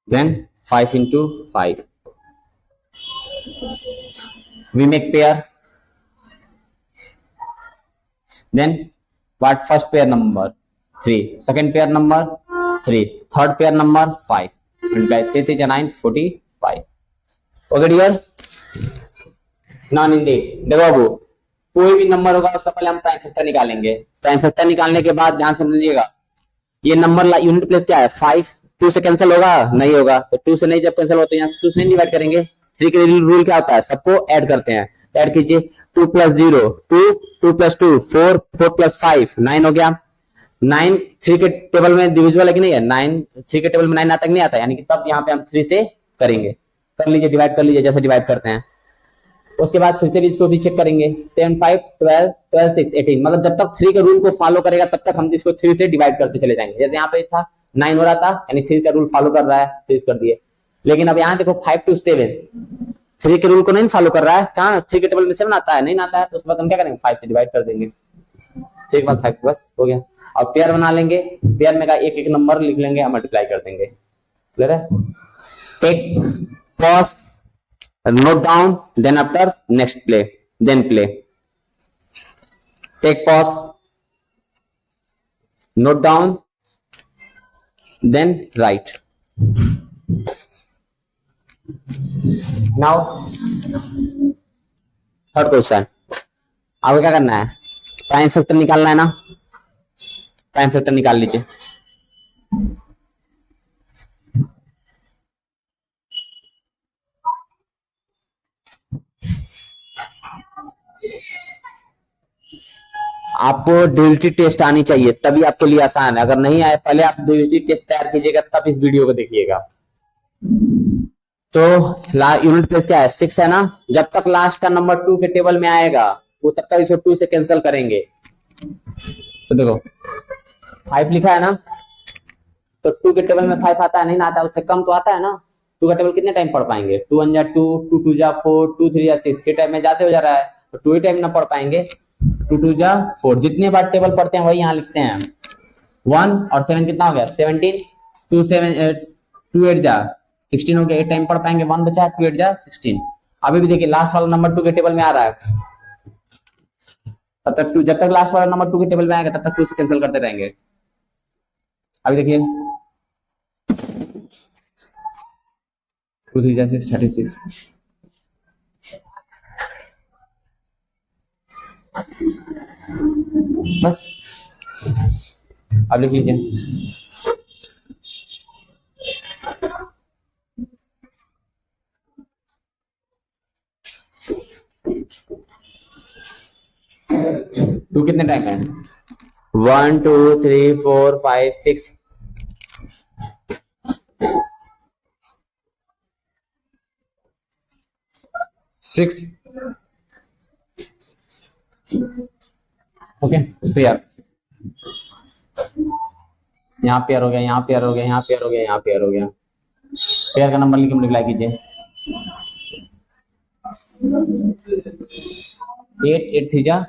Then 5 into 5. We make pair. Then what first pair number? 3. Second pair number? 3. Third pair number? 5. Multiply 3 3 9 45. Okay dear. Non ended देखो बाबू, कोई भी number होगा उसका पहले हम prime factor निकालेंगे। Prime factor निकालने के बाद ध्यान समझिएगा, ये नंबर यूनिट प्लेस क्या है 5, 2 से कैंसिल होगा नहीं होगा, तो 2 से नहीं जब कैंसिल होता है यहाँ से 2 से नहीं डिवाइड करेंगे। 3 के रूल क्या होता है, सबको ऐड करते हैं। ऐड कीजिए 2 + 0 2, 2 + 2 4, 4 + 5 9 हो गया। 9 3 के टेबल में डिविजिबल है कि नहीं है, 9 3 के टेबल में 9 आता नहीं आता, यानी कि तब यहाँ पे हम 3 से करेंगे। कर लीजिए, डिवाइड कर लीजिए जैसे डिवाइड करते हैं। उसके बाद फिर से भी इसको भी चेक करेंगे। 7 5 12 12 6 18, मतलब जब तक 3 के रूल को फॉलो करेगा तब तक हम इसको 3 से डिवाइड करते चले जाएंगे। जैसे यहाँ पे था 9 हो रहा था, यानी 3 का रूल फॉलो कर रहा है, 3 कर दिए। लेकिन अब यहाँ देखो 5 to 7 3 के रूल को नहीं फॉलो कर रहा है, कहाँ 3 के टेबल में 7 आता है, नहीं आता है, तो उसके बाद हम क्या करेंगे 5 से डिवाइड कर देंगे। 3 के बाद 5 बस हो गया। अब पेयर बना लेंगे, पेयर में का एक एक नंबर लिख लेंगे और मल्टीप्लाई कर देंगे। क्लियर है? Take pause, note down, then after next play, then play. Take pause, note down, then write. Now third question, आपको क्या करना है, प्राइम फैक्टर निकालना है ना। प्राइम फैक्टर निकाल लीजिए। आपको डिविजिबिलिटी टेस्ट आनी चाहिए, तभी आपके लिए आसान है। अगर नहीं आए, पहले आप डिविजिबिलिटी टेस्ट तैयार कीजिएगा, तब इस वीडियो को देखिएगा। तो यूनिट प्लेस क्या है 6 है ना। जब तक लास्ट का नंबर 2 के टेबल में आएगा वो तब तक इसको 2 से कैंसिल करेंगे। तो देखो 5 लिखा है ना, तो 2 के टेबल में 5 आता है नहीं ना आता, उससे कम तो आता है ना। 2 का टेबल कितने टाइम पढ़ पाएंगे, 2 1 जा 2, 2 2 जा 4, 2 3 जा 6, 3 टाइम में जाते हो जा रहा है, तो 2 ही टाइम ना पढ़ पाएंगे। 2 2 जा 4, जितने बार टेबल पढ़ते हैं वही यहाँ लिखते हैं। 1 और 7 कितना हो गया 17, 2 7 2 8 जा 16 हो गया, 8 टाइम पढ़ पाएंगे। 1 बचा, 2 8 जा 16। अभी भी देखिए लास्ट वाला नंबर 2 के टेबल में आ रहा है, तब तक 2, जब तक लास्ट वाला नंबर 2 के टेबल में आएगा तब तक 2 से कैंसिल करते रहेंगे। अभी देखिए 2 3 जा 6 36, बस। अब लिख लीजिए टू कितने टाइम है 1 2 3 4 5 6, ओके। पेयर यहाँ पेयर हो गया, यहाँ पेयर हो गया, यहाँ पेयर हो गया, यहाँ पेयर हो गया। पेयर का नंबर लिख के मल्टीप्लाई कीजिए। 8 8 3 जा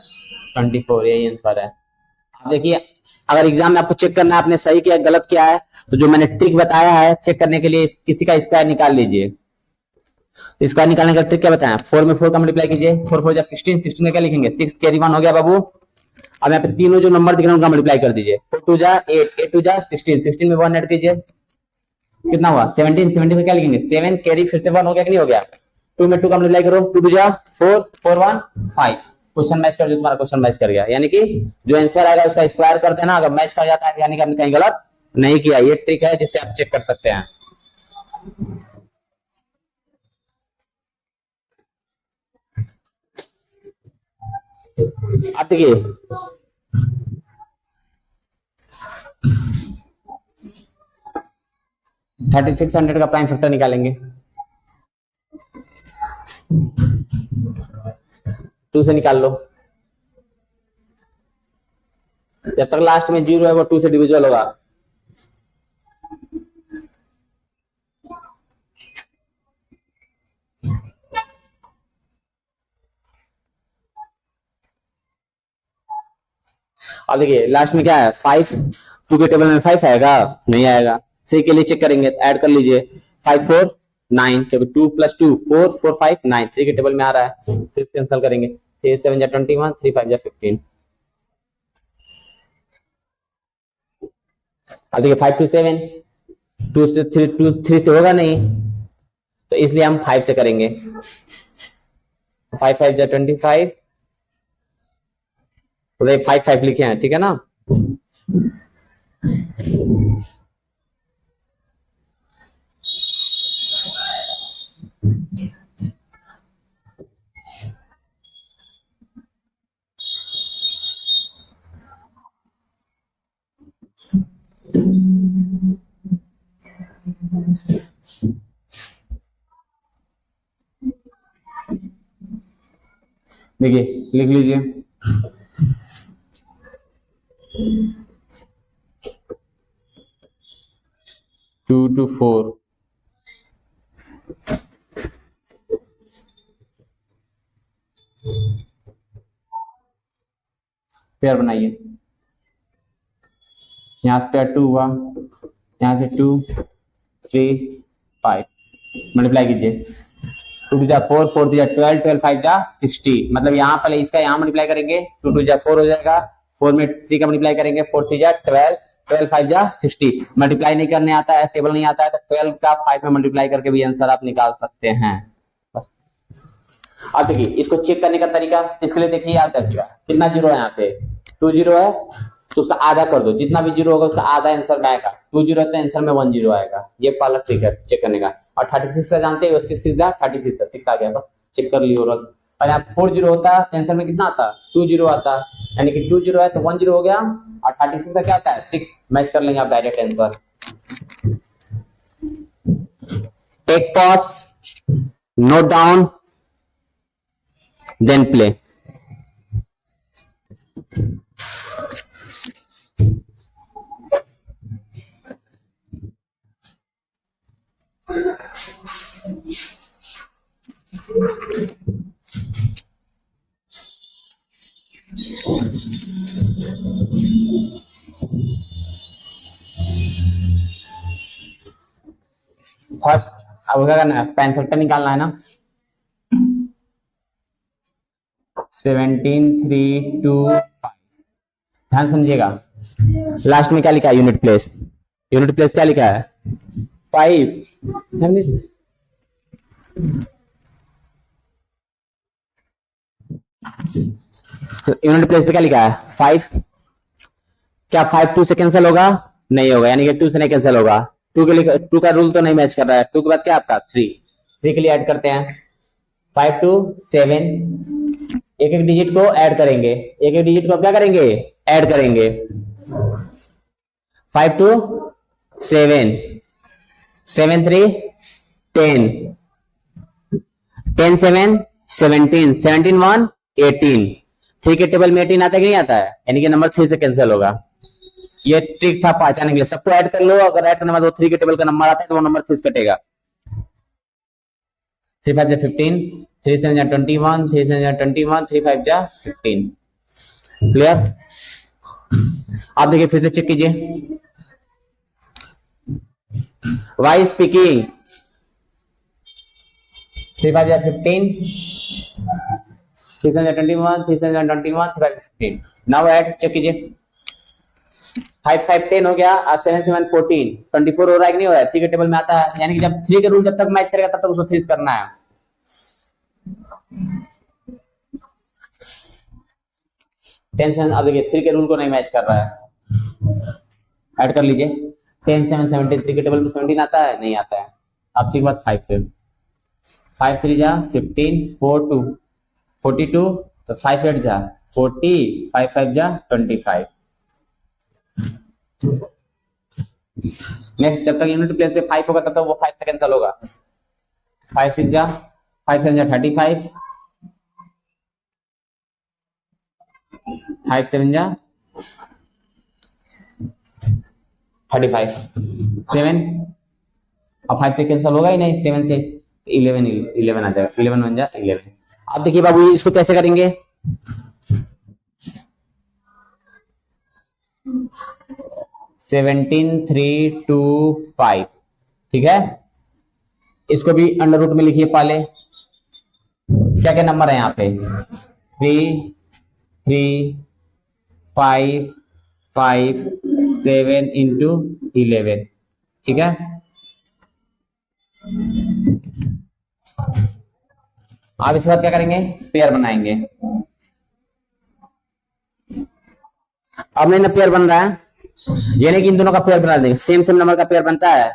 24, यही आंसर है। अब देखिए अगर एग्जाम में आपको चेक करना है आपने सही किया गलत किया है, तो जो मैंने ट्रिक बताया है चेक करने के लिए, किसी का स्क्वायर निकाल लीजिए। तो स्क्वायर निकालने का ट्रिक क्या बताया, 4 में 4 का मल्टीप्लाई कीजिए, 4 4 जा 16, 16 में क्या लिखेंगे 6 कैरी 1 हो गया बाबू। अब यहाँ पे तीनों जो नंबर दिख रहे हैं उनका मल्टीप्लाई कर दीजिए। 4 2 जा 8, 8 2 जा 16, 16 में 1 ऐड कीजिए, कितना हुआ 17, 17 में क्या लिखेंगे 7 कैरी फिर से 1 हो गया कि नहीं हो गया। 2 में 2 का मल्टीप्लाई करो, 2 2 जा 4, 4 1 5, क्वेश्चन मैच कर दिया, तुम्हारा क्वेश्चन मैच कर गया। यानी कि जो आंसर आएगा उसका स्क्वायर कर देना, अगर मैच कर जाता है यानी कि हमने कहीं गलत नहीं किया, ये ट्रिक है जिससे आप चेक कर सकते हैं। आप देखिए 3600 का प्राइम फैक्टर निकालेंगे, 2 से निकाल लो, जब तक लास्ट में 0 है वो 2 से डिविजिबल होगा। अब देखिए लास्ट में क्या है 5, 2 के टेबल में 5 आएगा, नहीं आएगा। 3 के लिए चेक करेंगे, ऐड कर लीजिए 5 4 9, क्योंकि 2 + 2 4 4 5 9, 3 के टेबल में आ रहा है, 6 कैंसिल करेंगे, 3 7 जा 21, 3 5 जा 15। अब देखिए 5 2 7, 2 से 3 से होगा नहीं, तो इसलिए हम 5 से करेंगे। 5 5 जा 25, 5 5 लिखे हैं, ठीक है ना। देखिए लिख लीजिए 2 to 4, पेयर बनाइए, यहां से पेयर 2 हुआ, यहां से 2 3 5, मल्टीप्लाई कीजिए, 2 2 जा 4, 4 3 जा 12, 12 5 जा 60, मतलब यहाँ पहले इसका यहाँ मल्टीप्लाई करेंगे, 2 2 जा 4 हो जाएगा, 4 में 3 का मल्टीप्लाई करेंगे, 4 3 जा 12, 12 5 जा 60। मल्टीप्लाई नहीं करने आता है, टेबल नहीं आता है, तो 12 का 5 में मल्टीप्लाई करके भी आंसर आप निकाल सकते हैं। बस अब देखिए इसको चेक करने का तरीका, इसके लिए देखिए याद रखिएगा, कितना जीरो है यहाँ पे, 2 0 है, तो उसका आधा कर दो, जितना भी जीरो होगा उसका आधा आंसर में आएगा, 2 0 है तो आंसर में 1 0 आएगा, ये पहला ट्रिक है चेक करने का। और 36 का जानते हो, 6 6 36, 6 आ गया, बस चेक कर लियो। और यहाँ 4 0 होता है आंसर में कितना आता, 2 0 आता, यानी कि 2 0 है तो 1 0 हो गया, और 36 का क्या आता है 6, मैच कर लेंगे आप direct answer. Take pause, note down, then play। First अब क्या करना है, पैन फैक्टर निकालना है ना, 17 3 2 5, ध्यान समझिएगा, लास्ट में क्या लिखा है यूनिट प्लेस, यूनिट प्लेस क्या लिखा है 5, यूनिट प्लेस पे क्या लिखा है 5, क्या 5 2 से कैंसिल होगा, नहीं होगा, यानी कि 2 से नहीं कैंसिल होगा, 2 के लिए 2 का रूल तो नहीं मैच कर रहा है, 2 के बाद क्या आपका 3, 3 के लिए ऐड करते हैं, 5 2 7, एक एक डिजिट को ऐड करेंगे, एक एक डिजिट को क्या करेंगे ऐड करेंगे, 5 2 7, 7 3 10, 10 7 17, 17 1 18, 3 के टेबल में 18 आता है कि नहीं आता है, यानी कि नंबर 3 से कैंसिल होगा। ये ट्रिक था पहचानने के लिए, सबको ऐड कर लो, अगर ऐड करने के बाद 3 के टेबल का नंबर आता है तो वो नंबर 3 से कटेगा। 3 5 जा 15, 3 7 जा 21, 3 7 जा 21, 3 5 जा 15, क्लियर। आप देखिए फिर से चेक कीजिए, वाई स्पीकिंग 3 5 जा 15, 3 7 जा 21, 3 7 जा 21, 3 5 जा 15, नाउ ऐड चेक कीजिए, 5 5 10 हो गया, 7 7 14, 24 हो रहा है कि नहीं हो रहा है, 3 के टेबल में आता है, यानी कि जब 3 के रूल जब तक मैच करेगा तब तक उसको 3 करना है। टेंशन अब देखिए 3 के रूल को नहीं मैच कर रहा है, ऐड कर लीजिए, 10 7 73 के टेबल में 17 आता है? नहीं आता है। अब ठीक बात 5 पे 5 3 जा 15 4 2 42 तो 5 8 जा 40 5 5 जा 25। नेक्स्ट जब तक यूनिट प्लेस पे 5 होगा तब तक वो 5 से कैंसिल होगा। 5 6 जा 5 7 जा 35 5 7 जा 35 7 अब 5 से कैंसिल होगा ही नहीं 7 से 11 11 आ जाएगा 11 बन जा 11। अब देखिए बाबू इसको कैसे करेंगे। 17 3 2 5 ठीक है। इसको भी अंडर रूट में लिखिए पहले। क्या क्या नंबर है यहाँ पे 3 3 5 5 7 इंटू 11 ठीक है। अब इसके बाद क्या करेंगे पेयर बनाएंगे। अब नहीं ना पेयर बन रहा है यानी कि इन दोनों का पेयर बना देंगे। सेम सेम नंबर का पेयर बनता है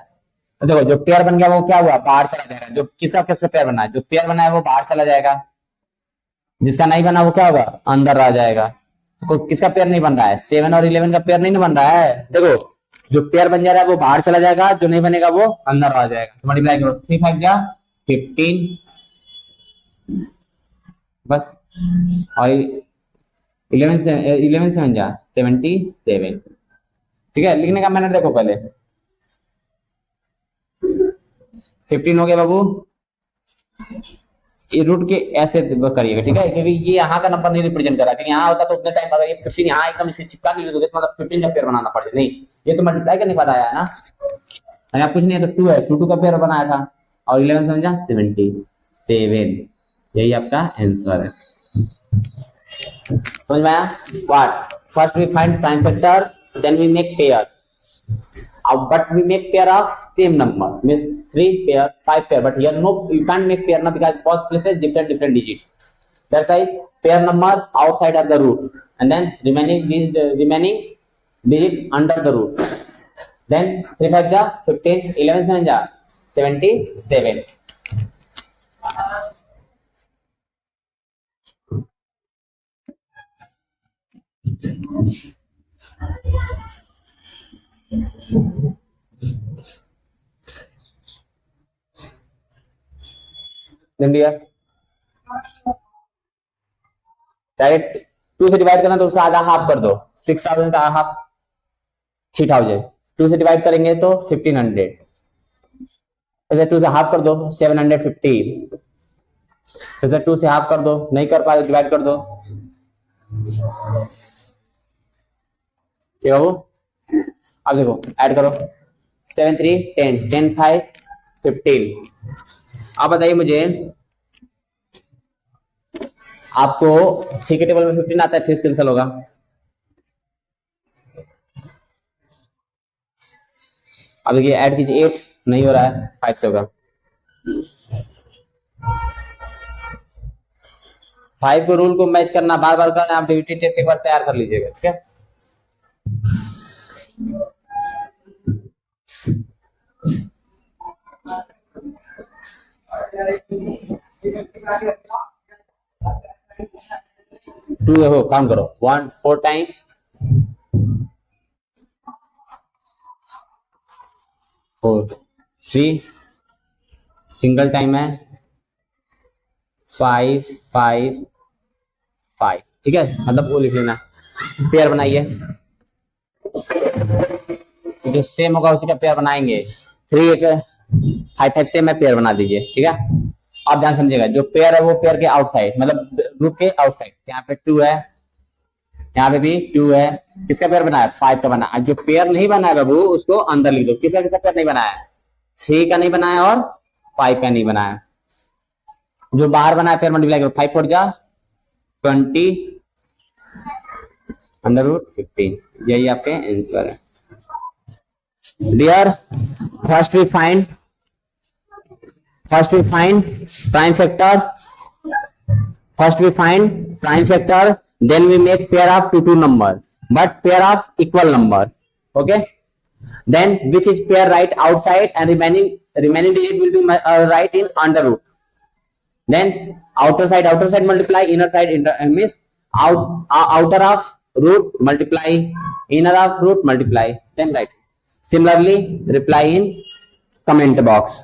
तो देखो जो पेयर बन गया वो क्या हुआ बाहर चला जाएगा। जो किसका किसका पेयर बना है जो पेयर बना है वो बाहर चला जाएगा। जिसका नहीं बना वो क्या होगा अंदर आ जाएगा। तो किसका पेयर नहीं बन रहा है 7 और 11 का पेयर नहीं बन रहा है। देखो जो पेयर बन जा रहा है वो बाहर चला जाएगा जो नहीं बनेगा वो अंदर आ जाएगा। तो मल्टीप्लाई करो 3 5 जा 15 बस और 11 से बन जा 77 ठीक है। लिखने का मैंने देखो पहले 15 हो गया बाबू। ये रूट के ऐसे करिएगा ठीक है क्योंकि ये यहाँ का नंबर नहीं रिप्रेजेंट कर रहा है। यहाँ होता तो उतने टाइम अगर ये 15 यहाँ एकदम इसे चिपका नहीं दोगे तो मतलब 15 का पेयर बनाना पड़ेगा। नहीं ये तो मल्टीप्लाई करने के बाद आया है ना। यहाँ कुछ नहीं है तो 2 है 2 का पेयर बनाया था और 11 से बन जा 77 यही आपका आंसर है। समझ में आया। What first we find prime factor then we make pair but we make pair of same number means 3 pair 5 pair but here no you can't make pair now because both places different digits. That's why pair number outside of the root and then remaining digit under the root. Then 3 5 ja 15 11 7 ja 77 direct 2 से divide करना तो उसका आधा half कर दो 6000 का half 3000 2 से divide करेंगे तो 1500 ऐसे 2 से हाफ कर दो 750 फिर से 2 से हाफ कर दो नहीं कर पाए डिवाइड कर दो क्या हो। अब देखो ऐड करो 7 3 10 10 5 15। अब बताइए मुझे आपको 3 के टेबल में 15 आता है 3 कैंसिल होगा। अब देखिए ऐड कीजिए 8 नहीं हो रहा है 5 से होगा। 5 को रूल को मैच करना बार बार करना। आप डीवीटी टेस्ट एक बार तैयार कर लीजिएगा ठीक है। टू देखो काउंट करो 1 4 टाइम 4 3 सिंगल टाइम है 5 5 5 ठीक है। मतलब वो लिख लेना पेयर बनाइए जो सेम होगा उसी का पेयर बनाएंगे। 3 5 5 सेम है पेयर बना दीजिए ठीक है। आप ध्यान समझिएगा जो पेयर है वो पेयर के आउटसाइड मतलब ग्रुप के आउटसाइड। यहाँ पे 2 है यहाँ पे भी 2 है किसका पेयर बना है 5 का बना है। जो पेयर नहीं बना है बाबू उसको अंदर लिख दो। किसका किसका पेयर नहीं बनाया है 3 का नहीं बनाया और 5 का नहीं बनाया। जो बाहर बना है पेयर मल्टीप्लाई करो 5 4 जा 20 अंडर रूट 15 यही आपके आंसर है। Dear first we find prime factor then we make pair of two number but pair of equal number okay Then which is pair right outside and remaining digit will be right in under root. Then outer side multiply inner side means outer of root multiply inner of root multiply, then right. Similarly reply in comment box.